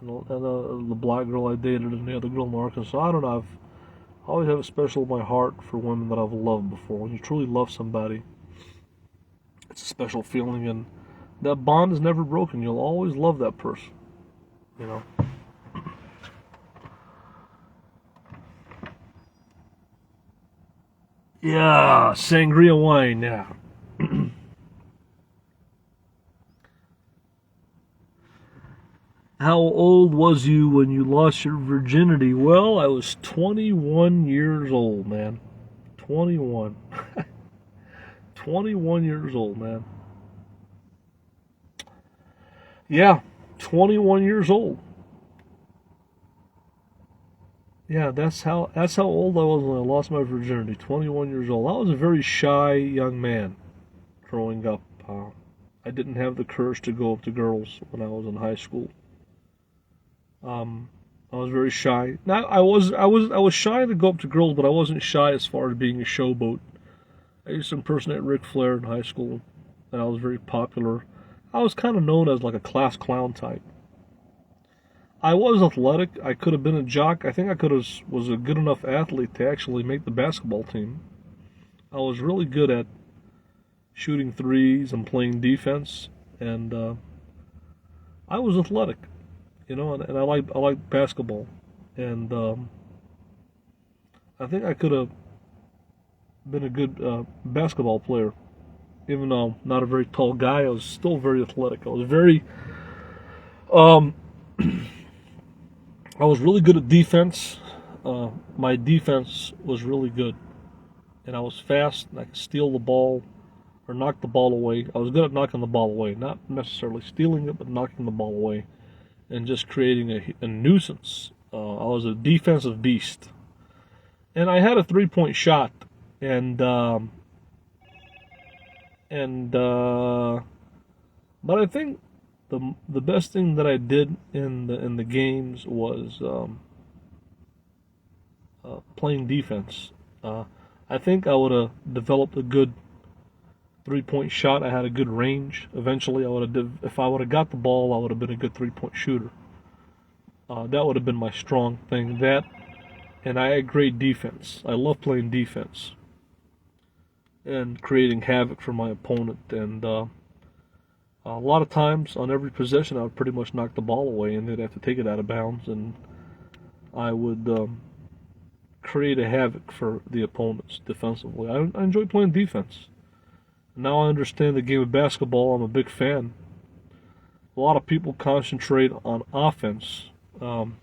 and the black girl I dated, and the other girl in Arkansas. I don't know. I always have a special in my heart for women that I've loved before. When you truly love somebody, it's a special feeling, and that bond is never broken. You'll always love that person, you know. Yeah, sangria wine, yeah. How old was you when you lost your virginity? Well, I was 21 years old, man. 21. 21 years old, man. Yeah, 21 years old. Yeah, that's how old I was when I lost my virginity. 21 years old. I was a very shy young man growing up. I didn't have the courage to go up to girls when I was in high school. Um, I was very shy. Now I was shy to go up to girls, but I wasn't shy as far as being a showboat. I used to impersonate Ric Flair in high school, and I was very popular. I was kind of known as like a class clown type. I was athletic. I could have been a jock. I think I could have was a good enough athlete to actually make the basketball team. I was really good at shooting threes and playing defense, and I was athletic, and I like basketball, and I think I could have been a good basketball player, even though I'm not a very tall guy. I was still very athletic. Um, I was really good at defense. My defense was really good, and I was fast, and I could steal the ball or knock the ball away. I was good at knocking the ball away, not necessarily stealing it, but knocking the ball away and just creating a nuisance. I was a defensive beast, and I had a 3-point shot, and and but I think the best thing that I did in the games was playing defense. I think I would have developed a good 3-point shot. I had a good range. Eventually, if I would have got the ball, I would have been a good 3-point shooter. That would have been my strong thing. That, and I had great defense. I love playing defense and creating havoc for my opponent. And a lot of times on every possession, I would pretty much knock the ball away, and they'd have to take it out of bounds, and I would create a havoc for the opponents defensively. I enjoy playing defense. Now I understand the game of basketball. I'm a big fan. A lot of people concentrate on offense, and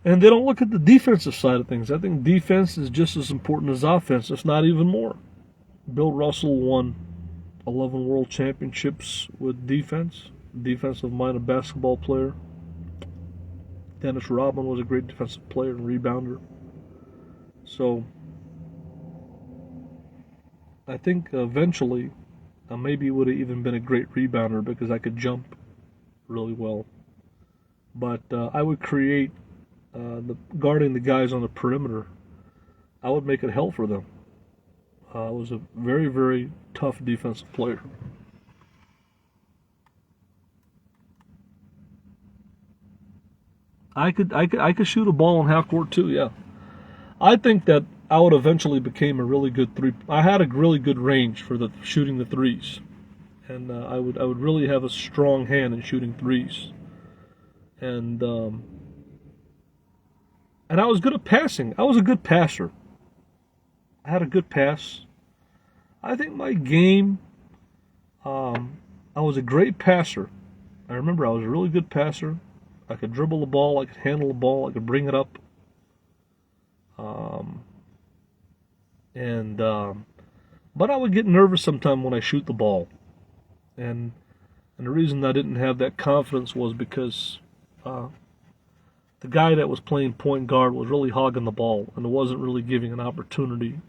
they don't look at the defensive side of things. I think defense is just as important as offense, if not even more. Bill Russell won 11 world championships with defense. Defensive-minded basketball player. Dennis Rodman was a great defensive player and rebounder. So I think eventually I maybe would have even been a great rebounder because I could jump really well. But I would create guarding the guys on the perimeter. I would make it hell for them. I was a very, very tough defensive player. I could shoot a ball in half court too. Yeah, I think that I would eventually became a really good three. I had a really good range for the shooting the threes, and I would really have a strong hand in shooting threes, and and I was good at passing. I was a good passer. I had a good pass. I think my game. I was a great passer. I remember I was a really good passer. I could dribble the ball. I could handle the ball. I could bring it up. Um, and But I would get nervous sometime when I shoot the ball, and the reason I didn't have that confidence was because the guy that was playing point guard was really hogging the ball and wasn't really giving an opportunity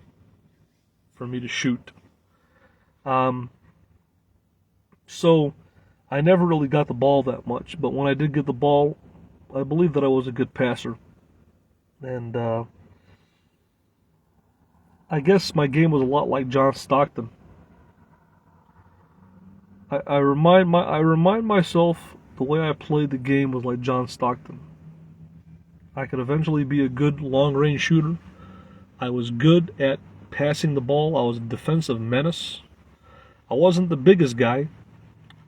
for me to shoot. Um, so I never really got the ball that much, but when I did get the ball, I believe that I was a good passer, and I guess my game was a lot like John Stockton. I remind myself the way I played the game was like John Stockton. I could eventually be a good long range shooter. I was good at passing the ball. I was a defensive menace. I wasn't the biggest guy.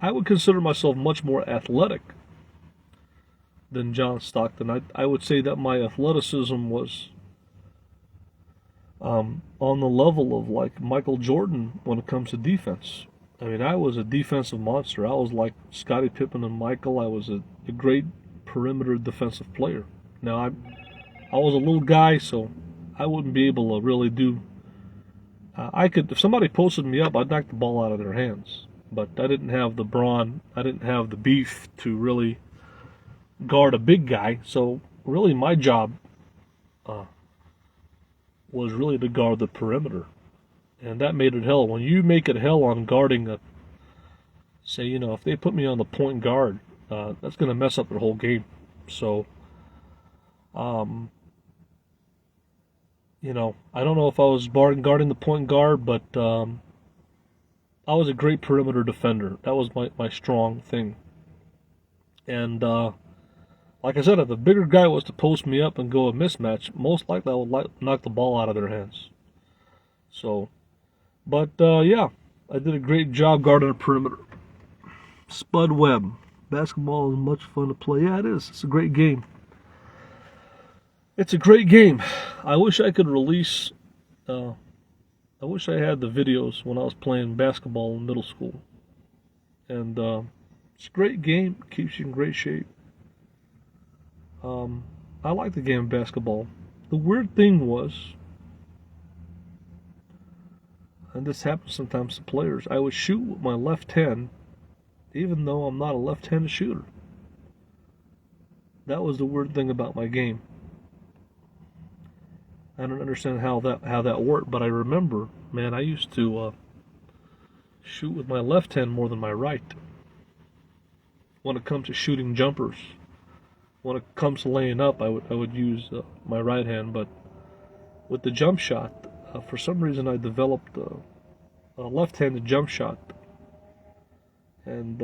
I would consider myself much more athletic than John Stockton. I would say that my athleticism was on the level of like Michael Jordan when it comes to defense. I mean, I was a defensive monster. I was like Scottie Pippen and Michael. I was a great perimeter defensive player. Now, I was a little guy, so I wouldn't be able to really do. I could, if somebody posted me up, I'd knock the ball out of their hands. But I didn't have the brawn, I didn't have the beef to really guard a big guy. So really, my job was really to guard the perimeter, and that made it hell. When you make it hell on guarding a, say, if they put me on the point guard, that's going to mess up their whole game. So, I don't know if I was guarding the point guard, but I was a great perimeter defender. That was my strong thing. And like I said, if a bigger guy was to post me up and go a mismatch, most likely I would knock the ball out of their hands. So, but yeah, I did a great job guarding the perimeter. Spud Webb. Basketball is much fun to play. Yeah, it is. It's a great game. It's a great game. I wish I could release, I wish I had the videos when I was playing basketball in middle school. And it's a great game. It keeps you in great shape. I like the game of basketball. The weird thing was, and this happens sometimes to players, I would shoot with my left hand, even though I'm not a left-handed shooter. That was the weird thing about my game. I don't understand how that worked, but I remember, man, I used to shoot with my left hand more than my right when it comes to shooting jumpers. When it comes to laying up, I would use my right hand, but with the jump shot, for some reason I developed a left-handed jump shot. And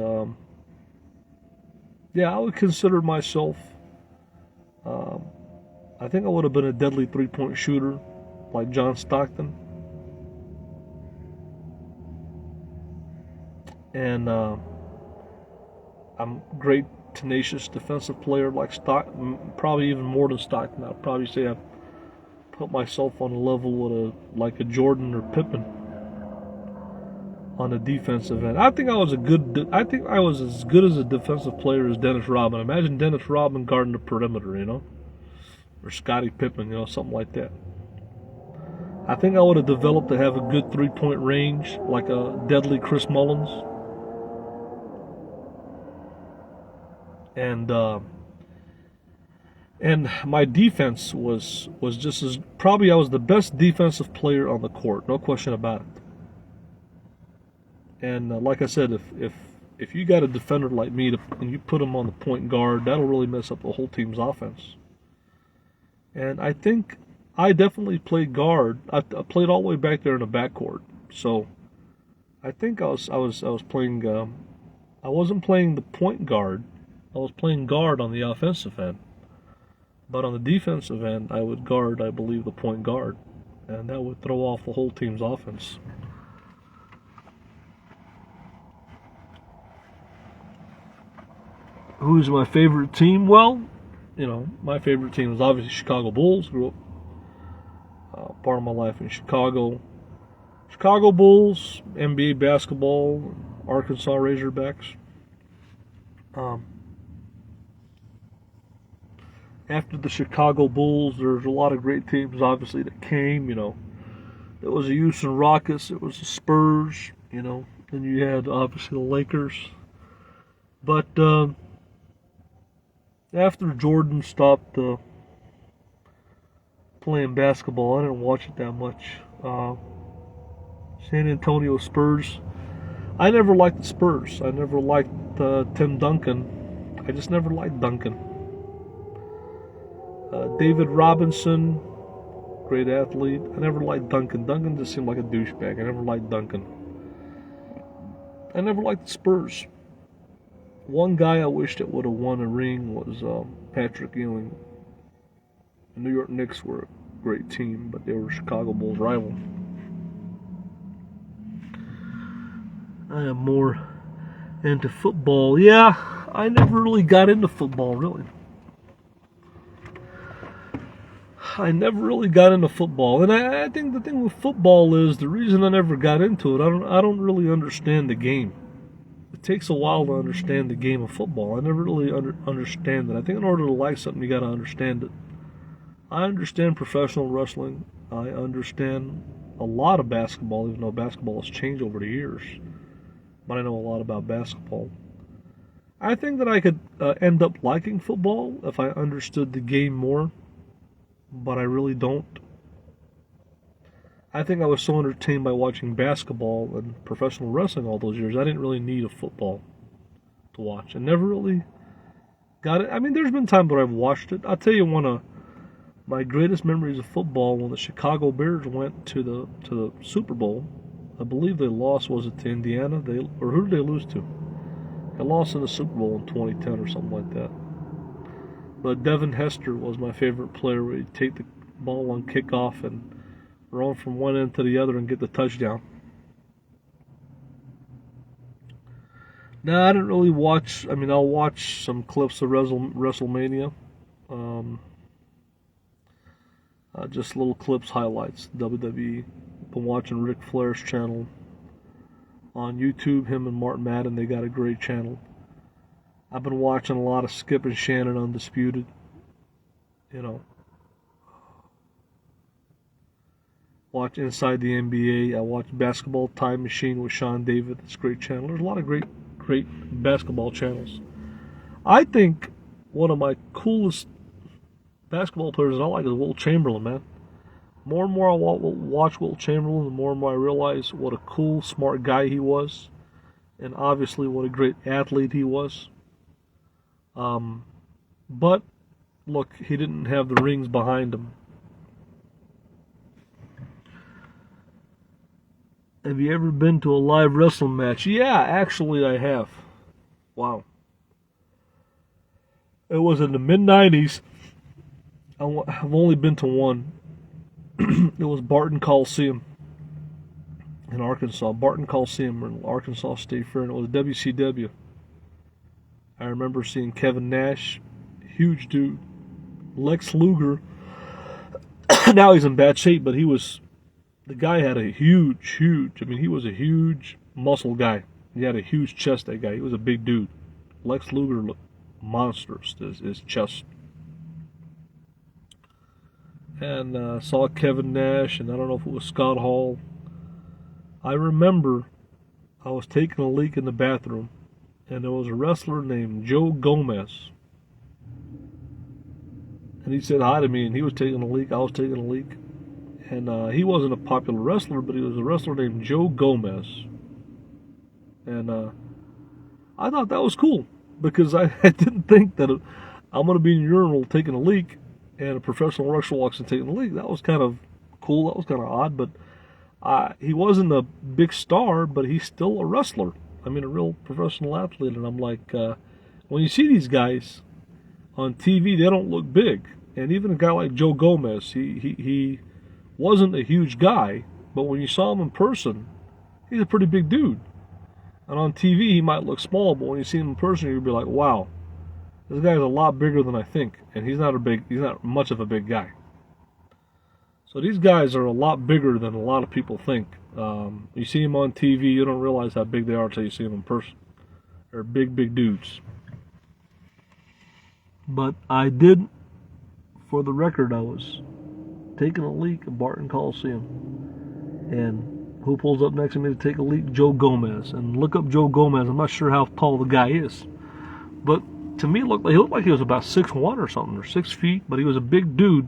yeah, I would consider myself, I think I would have been a deadly three-point shooter like John Stockton. And I'm great, tenacious defensive player like Stockton, probably even more than Stockton. I'd probably say I put myself on a level with like a Jordan or Pippen on the defensive end. I think I was as good as a defensive player as Dennis Rodman. Imagine Dennis Rodman guarding the perimeter, or Scottie Pippen, something like that. I think I would have developed to have a good three-point range, like a deadly Chris Mullins. And my defense was just as, probably I was the best defensive player on the court, no question about it. And like I said, if you got a defender like me and you put him on the point guard, that'll really mess up the whole team's offense. And I think I definitely played guard. I played all the way back there in the backcourt. So I think I was playing. I wasn't playing the point guard. I was playing guard on the offensive end. But on the defensive end, I would guard, I believe, the point guard, and that would throw off the whole team's offense. Who's my favorite team? Well, my favorite team is obviously Chicago Bulls. Grew up part of my life in Chicago. Chicago Bulls, NBA basketball, Arkansas Razorbacks. After the Chicago Bulls, there's a lot of great teams, obviously, that came. There was the Houston Rockets, it was the Spurs, and you had, obviously, the Lakers. But after Jordan stopped playing basketball, I didn't watch it that much. San Antonio Spurs. I never liked the Spurs. I never liked Tim Duncan. I just never liked Duncan. David Robinson, great athlete. I never liked Duncan. Duncan just seemed like a douchebag. I never liked Duncan. I never liked the Spurs. One guy I wished that would have won a ring was Patrick Ewing. The New York Knicks were a great team, but they were Chicago Bulls' rival. I am more into football. Yeah, I never really got into football, really. I never really got into football, and I think the thing with football is the reason I never got into it. I don't really understand the game. It takes a while to understand the game of football. I never really understand it. I think in order to like something, you got to understand it. I understand professional wrestling. I understand a lot of basketball, even though basketball has changed over the years. But I know a lot about basketball. I think that I could end up liking football if I understood the game more, but I really don't. I think I was so entertained by watching basketball and professional wrestling all those years, I didn't really need a football to watch. I never really got it. I mean, there's been times where I've watched it. I'll tell you one of my greatest memories of football when the Chicago Bears went to the Super Bowl. I believe they lost, was it to Indiana? Or who did they lose to? They lost in the Super Bowl in 2010 or something like that. But Devin Hester was my favorite player, where he'd take the ball on kickoff and run from one end to the other and get the touchdown. Now, I didn't really watch, I mean, I'll watch some clips of WrestleMania. Just little clips, highlights, WWE. Been watching Ric Flair's channel on YouTube. Him and Martin Madden, they got a great channel. I've been watching a lot of Skip and Shannon Undisputed. You know, watch Inside the NBA. I watch Basketball Time Machine with Sean David. It's a great channel. There's a lot of great basketball channels. I think one of my coolest basketball players that I like is Wilt Chamberlain, man. More and more I watch Wilt Chamberlain, the more and more I realize what a cool, smart guy he was, and obviously what a great athlete he was. But look, he didn't have the rings behind him. Have you ever been to a live wrestling match? Yeah, actually I have. Wow. It was in the mid-90s. I've only been to one. It was Barton Coliseum in Arkansas. Barton Coliseum in Arkansas State Fair, and it was WCW. I remember seeing Kevin Nash, huge dude. Lex Luger. Now he's in bad shape, but the guy had a huge, he was a huge muscle guy. He had a huge chest, that guy. He was a big dude. Lex Luger looked monstrous, his chest. And saw Kevin Nash, and I don't know if it was Scott Hall. I remember I was taking a leak in the bathroom, and there was a wrestler named Joe Gomez. And he said hi to me, and he was taking a leak, I was taking a leak. And he wasn't a popular wrestler, but he was a wrestler named Joe Gomez. And I thought that was cool, because I didn't think that I'm going to be in the urinal taking a leak, and a professional wrestler walks in taking a leak. That was kind of cool, that was kind of odd, but he wasn't a big star, but he's still a wrestler. I mean, a real professional athlete. And I'm like, when you see these guys on TV, they don't look big. And even a guy like Joe Gomez, he wasn't a huge guy, but when you saw him in person, he's a pretty big dude. And on TV, he might look small, but when you see him in person, you'll be like, wow, this guy's a lot bigger than I think. And he's not much of a big guy. So these guys are a lot bigger than a lot of people think. You see them on TV, you don't realize how big they are until you see them in person. They're big dudes. But I did, for the record, I was taking a leak at Barton Coliseum. And who pulls up next to me to take a leak? Joe Gomez. And look up Joe Gomez. I'm not sure how tall the guy is. But to me, he looked like he was about 6'1" or something, or 6 feet. But he was a big dude.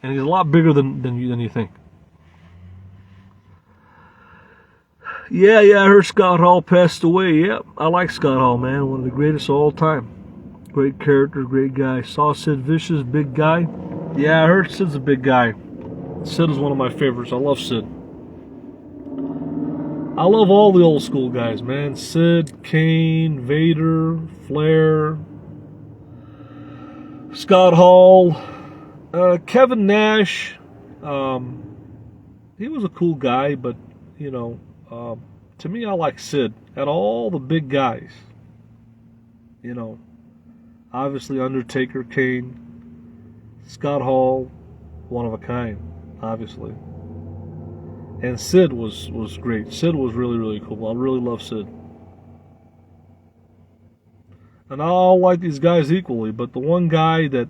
And he's a lot bigger than you think. Yeah, I heard Scott Hall passed away. Yep, I like Scott Hall, man. One of the greatest of all time. Great character, great guy. Saw Sid Vicious, big guy. Yeah, I heard Sid's a big guy. Sid is one of my favorites. I love Sid. I love all the old school guys, man. Sid, Kane, Vader, Flair, Scott Hall, Kevin Nash. He was a cool guy, but, to me, I like Sid. Out of all the big guys, obviously Undertaker, Kane, Scott Hall, one of a kind, obviously. And Sid was great. Sid was really, really cool. I really love Sid. And I all like these guys equally, but the one guy that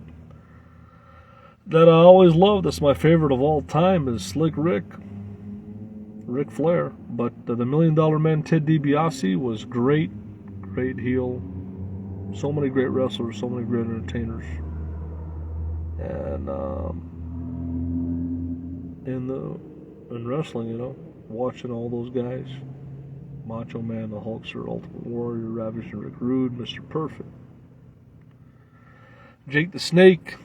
I always loved, that's my favorite of all time, is Slick Rick Flair. But the $1 Million Man, Ted DiBiase, was great heel. So many great wrestlers, so many great entertainers. And in wrestling, you know, watching all those guys, Macho Man, the Hulkster, Ultimate Warrior, Ravishing Rick Rude, Mr. Perfect, Jake the Snake,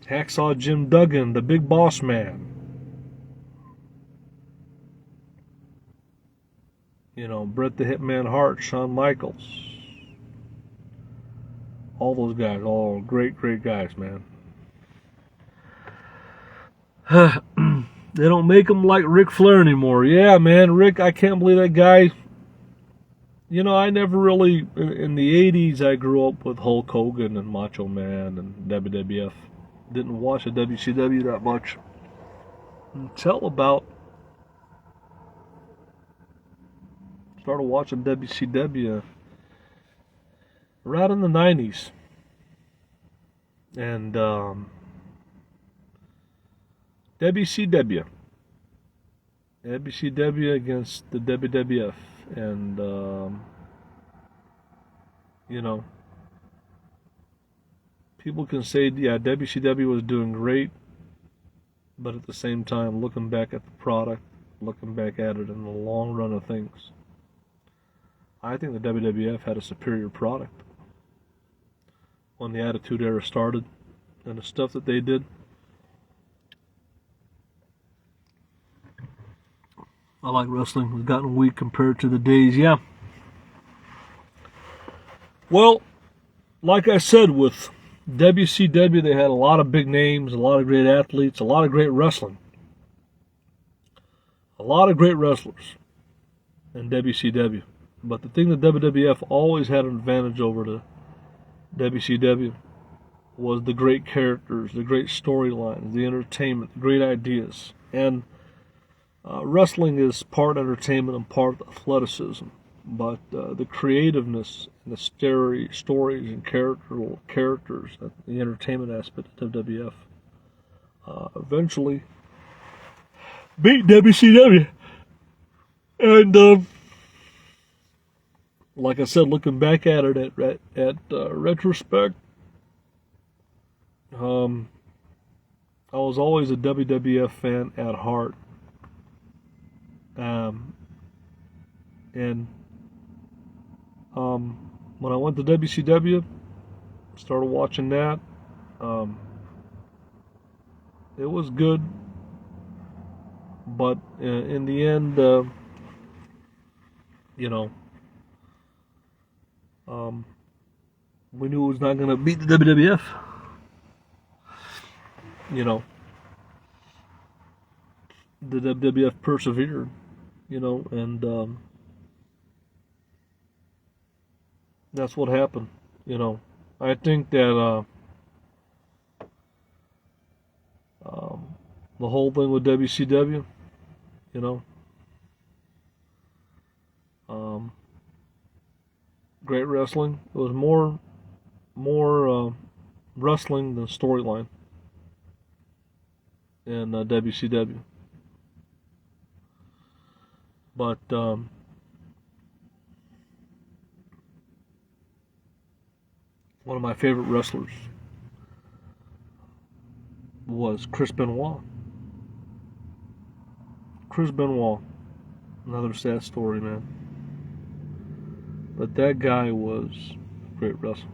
Hacksaw Jim Duggan, the Big Boss Man. You know, Bret the Hitman Hart, Shawn Michaels. All those guys, all great guys, man. They don't make them like Ric Flair anymore. Yeah, man, Rick, I can't believe that guy. You know, I never really, in the 80s, I grew up with Hulk Hogan and Macho Man and WWF. Didn't watch the WCW that much until about, started watching WCW right in the 90s. And WCW against the WWF. And, you know, people can say, yeah, WCW was doing great, but at the same time, looking back at the product, looking back at it in the long run of things, I think the WWF had a superior product when the Attitude Era started, and the stuff that they did. I like wrestling. It's gotten weak compared to the days, yeah. Well, like I said, with WCW, they had a lot of big names, a lot of great athletes, a lot of great wrestling. A lot of great wrestlers in WCW. But the thing that WWF always had an advantage over the WCW was the great characters, the great storylines, the entertainment, the great ideas. And wrestling is part entertainment and part athleticism. But the creativeness and the stories and characters, the entertainment aspect of WWF, eventually beat WCW. And like I said, looking back at it at retrospect, I was always a WWF fan at heart. When I went to WCW, started watching that, it was good, but in the end, you know, we knew it was not going to beat the WWF. You know, the WWF persevered, you know, and that's what happened, you know. I think that the whole thing with WCW, you know, great wrestling. It was more wrestling than storyline in WCW. But one of my favorite wrestlers was Chris Benoit. Chris Benoit, another sad story, man. But that guy was a great wrestler.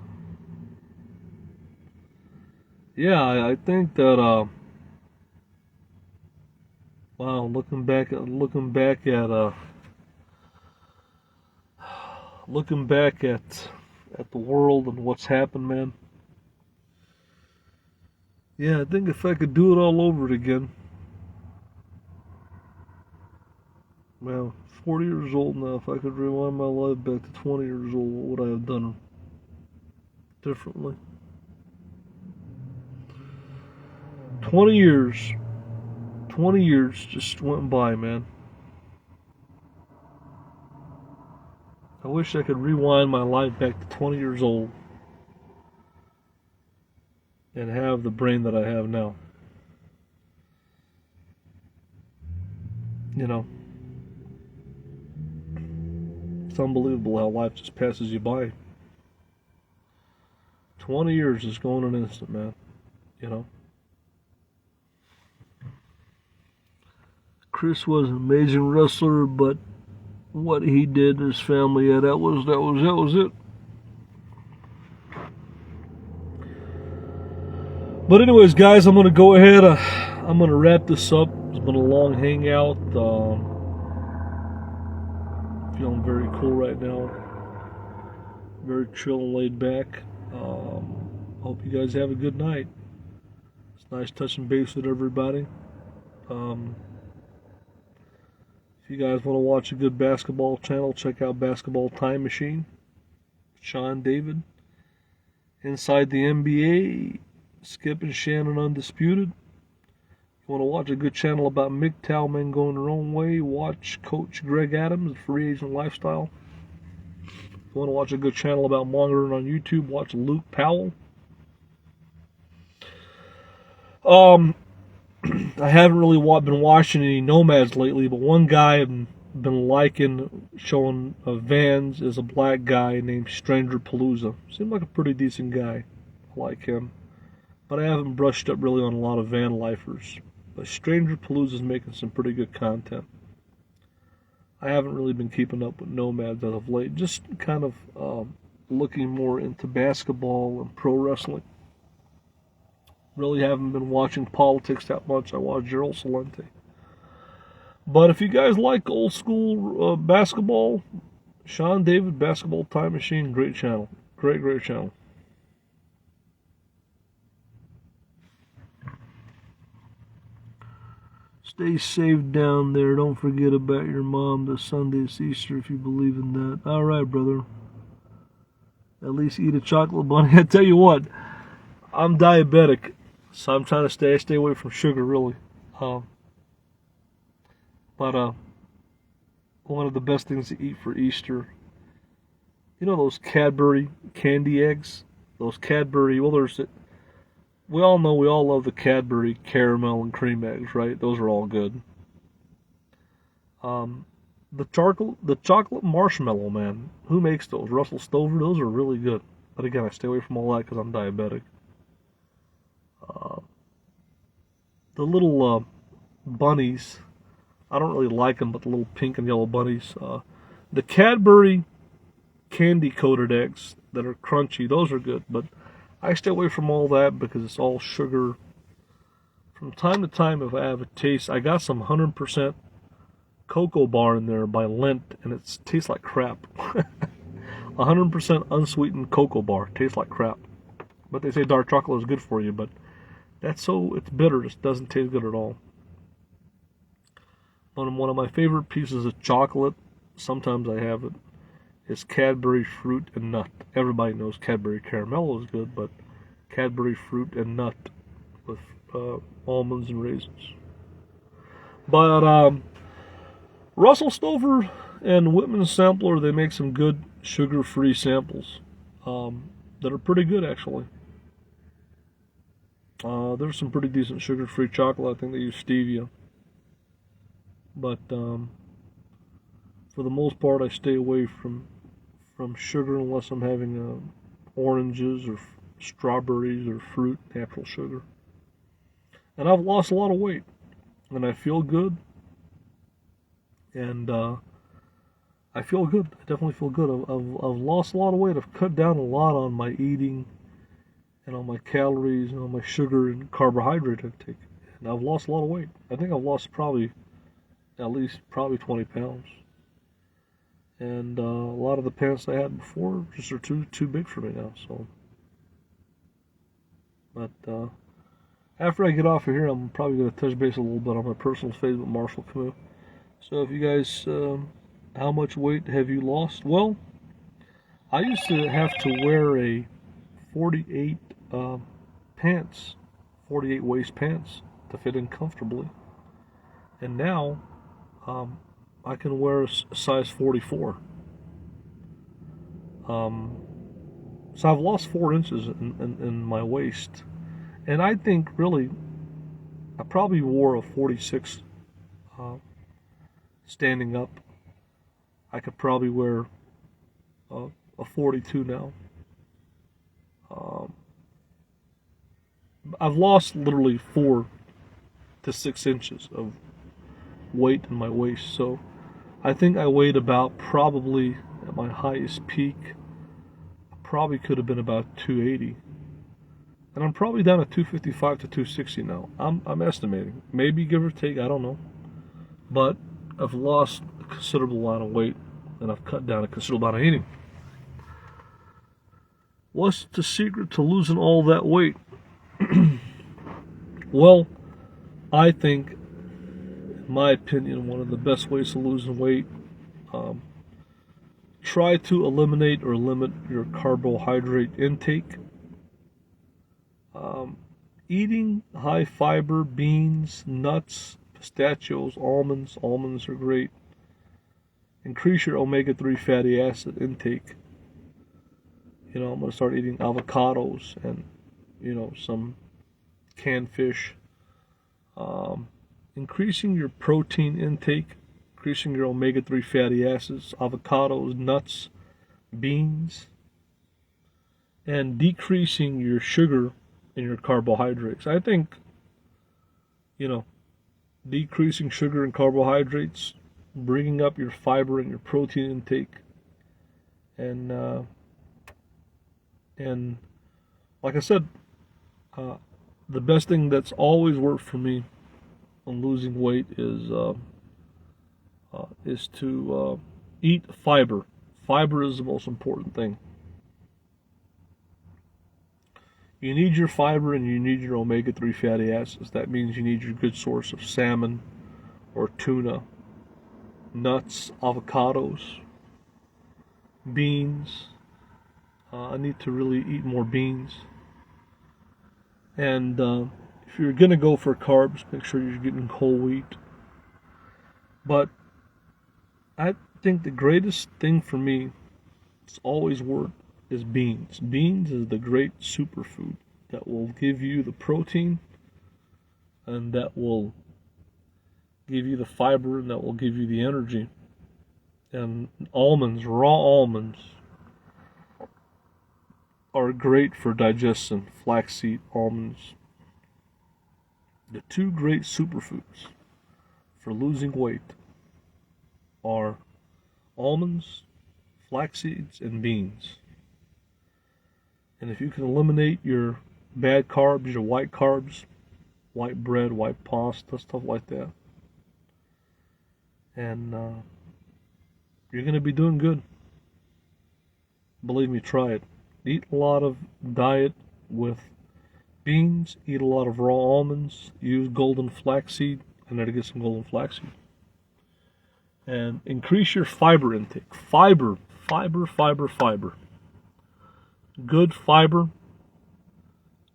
Yeah, I think that wow, looking back at the world and what's happened, man. Yeah, I think if I could do it all over again. Well, 40 years old now. If I could rewind my life back to 20 years old, what would I have done differently? 20 years 20 years just went by, man. I wish I could rewind my life back to 20 years old and have the brain that I have now. You know, it's unbelievable how life just passes you by. 20 years is going an instant, man. You know. Chris was an amazing wrestler, but what he did, his family, yeah, that was it. But anyways, guys, I'm gonna go ahead. I'm gonna wrap this up. It's been a long hangout. Feeling very cool right now. Very chill and laid back. Hope you guys have a good night. It's nice touching base with everybody. If you guys want to watch a good basketball channel, check out Basketball Time Machine. Sean David. Inside the NBA, Skip and Shannon Undisputed. If you want to watch a good channel about MGTOW men going their own way, watch Coach Greg Adams, Free Agent Lifestyle. If you want to watch a good channel about monitoring on YouTube, watch Luke Powell. I haven't really been watching any Nomads lately, but one guy I've been liking, showing Vans, is a black guy named Stranger Palooza. Seemed like a pretty decent guy. I like him. But I haven't brushed up really on a lot of van lifers. But Stranger Palooza's making some pretty good content. I haven't really been keeping up with Nomads as of late. Just kind of looking more into basketball and pro wrestling. Really haven't been watching politics that much. I watch Gerald Salente. But if you guys like old school basketball, Sean David, Basketball Time Machine, great channel. Great channel. Stay safe down there. Don't forget about your mom. The Sunday's Easter if you believe in that. All right, brother. At least eat a chocolate bunny. I tell you what, I'm diabetic. So I'm trying to stay away from sugar, really. But one of the best things to eat for Easter, you know those Cadbury candy eggs? Those Cadbury, we all know we all love the Cadbury caramel and cream eggs, right? Those are all good. The chocolate marshmallow, man. Who makes those? Russell Stover? Those are really good. But again, I stay away from all that because I'm diabetic. The little bunnies, I don't really like them, but the little pink and yellow bunnies. The Cadbury candy coated eggs that are crunchy, those are good, but I stay away from all that because it's all sugar. From time to time, if I have a taste, I got some 100% cocoa bar in there by Lent, and it tastes like crap. 100% unsweetened cocoa bar tastes like crap. But they say dark chocolate is good for you, but it's bitter. It doesn't taste good at all. One of my favorite pieces of chocolate, sometimes I have it, is Cadbury Fruit and Nut. Everybody knows Cadbury Caramel is good, but Cadbury Fruit and Nut with almonds and raisins. But Russell Stover and Whitman Sampler, they make some good sugar-free samples that are pretty good, actually. There's some pretty decent sugar-free chocolate. I think they use stevia. But for the most part, I stay away from sugar unless I'm having oranges or strawberries or fruit, natural sugar. And I've lost a lot of weight, and I feel good. And I feel good. I definitely feel good. I've lost a lot of weight. I've cut down a lot on my eating and on my calories and on my sugar and carbohydrate intake. And I've lost a lot of weight. I think I've lost at least 20 pounds. And a lot of the pants I had before just are too big for me now. So, but after I get off of here, I'm probably going to touch base a little bit on my personal Facebook, Marshall Camus. So if you guys, how much weight have you lost? Well, I used to have to wear a 48 waist pants to fit in comfortably. And now I can wear a size 44. So I've lost 4 inches in my waist. And I think really I probably wore a 46 standing up. I could probably wear a 42 now. I've lost literally 4 to 6 inches of weight in my waist. So I think I weighed about, probably at my highest peak, probably could have been about 280. And I'm probably down at 255 to 260 now. I'm estimating. Maybe give or take, I don't know. But I've lost a considerable amount of weight, and I've cut down a considerable amount of eating. What's the secret to losing all that weight? Well, I think, in my opinion, one of the best ways to losing weight, try to eliminate or limit your carbohydrate intake. Eating high fiber beans, nuts, pistachios, almonds. Almonds are great. Increase your omega-3 fatty acid intake. I'm going to start eating avocados and, some canned fish. Increasing your protein intake, increasing your omega-3 fatty acids, avocados, nuts, beans, and decreasing your sugar and your carbohydrates. I think, decreasing sugar and carbohydrates, bringing up your fiber and your protein intake, and like I said, the best thing that's always worked for me on losing weight is to eat fiber. Fiber is the most important thing. You need your fiber and you need your omega-3 fatty acids. That means you need your good source of salmon or tuna, nuts, avocados, beans. I need to really eat more beans. And if you're going to go for carbs, make sure you're getting whole wheat. But I think the greatest thing for me, it's always worked, is beans. Beans is the great superfood that will give you the protein and that will give you the fiber and that will give you the energy. And almonds, raw almonds, are great for digestion. Flaxseed, almonds. The 2 great superfoods for losing weight are almonds, flax seeds, and beans. And if you can eliminate your bad carbs, your white carbs, white bread, white pasta, stuff like that, and you're going to be doing good. Believe me, try it. Eat a lot of diet with beans, eat a lot of raw almonds, use golden flaxseed. I need to get some golden flaxseed. And increase your fiber intake. Fiber. Good fiber,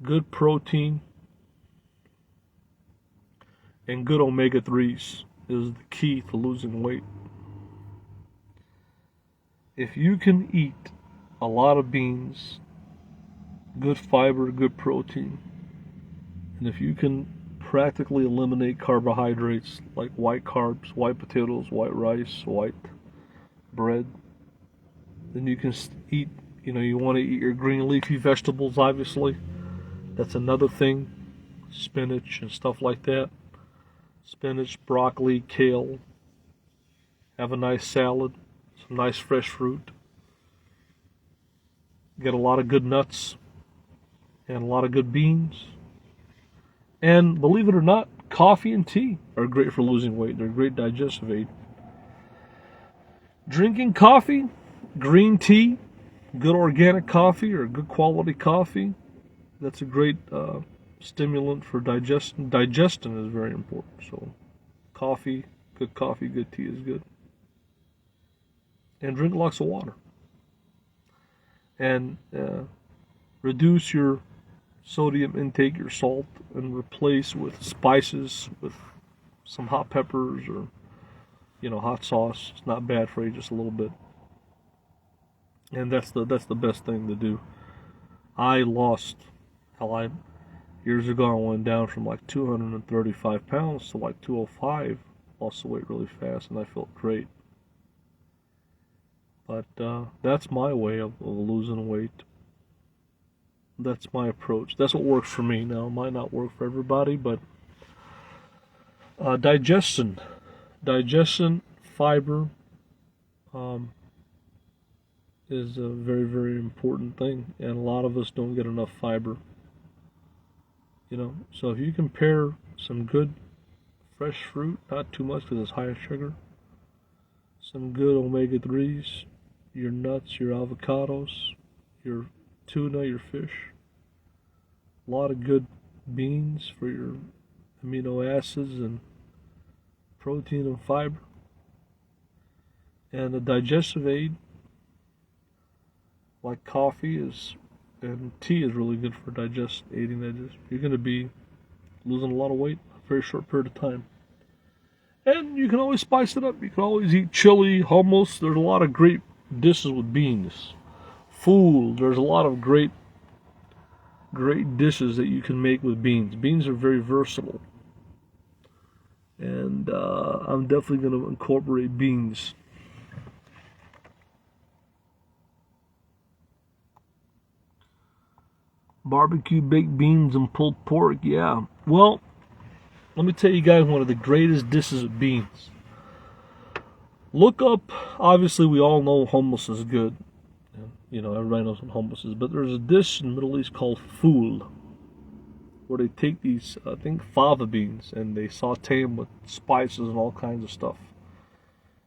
good protein, and good omega-3s is the key to losing weight. If you can eat a lot of beans, good fiber, good protein, and if you can practically eliminate carbohydrates like white carbs, white potatoes, white rice, white bread, then you can eat, you want to eat your green leafy vegetables, obviously. That's another thing. Spinach and stuff like that. Spinach, broccoli, kale. Have a nice salad, some nice fresh fruit. Get a lot of good nuts and a lot of good beans. And believe it or not, coffee and tea are great for losing weight. They're a great digestive aid. Drinking coffee, green tea, good organic coffee or good quality coffee, that's a great stimulant for digestion. Digestion is very important. So coffee, good tea is good. And drink lots of water. And reduce your sodium intake, your salt, and replace with spices, with some hot peppers or, hot sauce. It's not bad for you, just a little bit. And that's the best thing to do. I lost, years ago I went down from like 235 pounds to like 205. Lost the weight really fast, and I felt great. But that's my way of losing weight. That's my approach. That's what works for me. Now, it might not work for everybody, but digestion, fiber is a very, very important thing, and a lot of us don't get enough fiber. So if you compare some good fresh fruit, not too much because it's high in sugar, some good omega-3s, your nuts, your avocados, your tuna, your fish, a lot of good beans for your amino acids and protein and fiber, and a digestive aid like coffee and tea is really good for aiding digestion. You're going to be losing a lot of weight in a very short period of time. And you can always spice it up. You can always eat chili, hummus. There's a lot of great dishes with beans. Food, there's a lot of great dishes that you can make with beans. Beans are very versatile. And I'm definitely going to incorporate beans. Barbecue baked beans and pulled pork, yeah. Well, let me tell you guys one of the greatest dishes of beans. Look up, obviously we all know hummus is good. Everybody knows what hummus is. But there's a dish in the Middle East called fool, where they take these, I think, fava beans, and they saute them with spices and all kinds of stuff.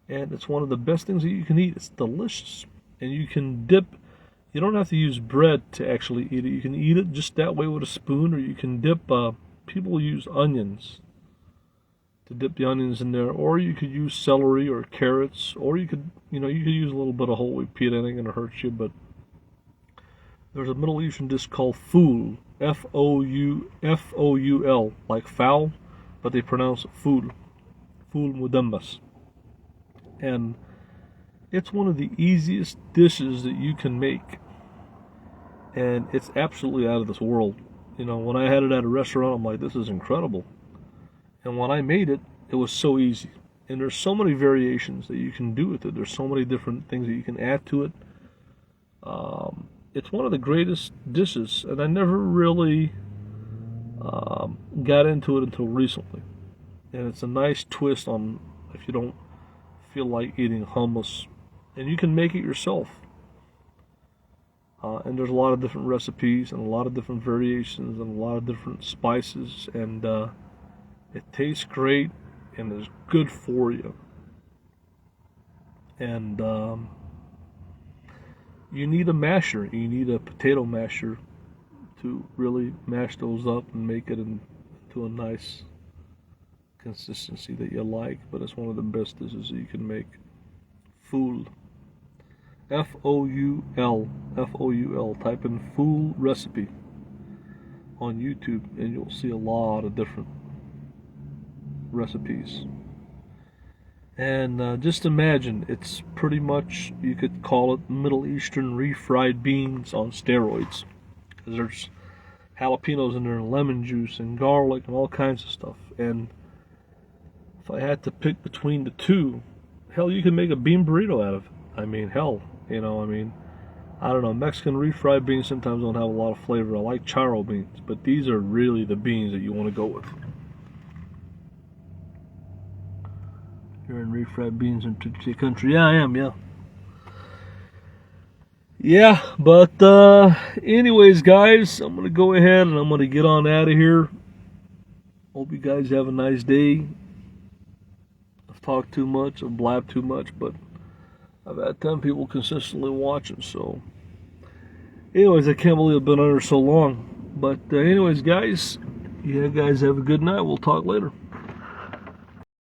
And it's one of the best things that you can eat. It's delicious. And you can dip. You don't have to use bread to actually eat it. You can eat it just that way with a spoon, or you can dip, people use onions to dip the onions in there, or you could use celery or carrots, or you could use a little bit of whole wheat pea. It ain't going to hurt you, but there's a Middle Eastern dish called fool, F-O-U-L, like foul, but they pronounce it fool mudambas. And it's one of the easiest dishes that you can make. And it's absolutely out of this world. When I had it at a restaurant, I'm like, this is incredible. And when I made it, it was so easy. And there's so many variations that you can do with it. There's so many different things that you can add to it. It's one of the greatest dishes, and I never really got into it until recently. And it's a nice twist on if you don't feel like eating hummus. And you can make it yourself. And there's a lot of different recipes and a lot of different variations and a lot of different spices, and it tastes great and is good for you. And you need a masher. You need a potato masher to really mash those up and make it into a nice consistency that you like. But it's one of the best dishes that you can make. Fool. F-O-U-L. F-O-U-L. Type in fool recipe on YouTube and you'll see a lot of different recipes. And just imagine, it's pretty much, you could call it Middle Eastern refried beans on steroids. Because there's jalapenos in there and lemon juice and garlic and all kinds of stuff. And if I had to pick between the two, hell, you can make a bean burrito out of it. I mean, hell, I don't know, Mexican refried beans sometimes don't have a lot of flavor. I like charro beans, but these are really the beans that you want to go with. You're in refried beans in Trichy country. Yeah, I am, yeah. Yeah, but anyways, guys, I'm going to go ahead and I'm going to get on out of here. Hope you guys have a nice day. I've talked too much, I've blabbed too much, but I've had 10 people consistently watching, so anyways, I can't believe I've been under so long. But anyways, guys, yeah, guys, have a good night. We'll talk later.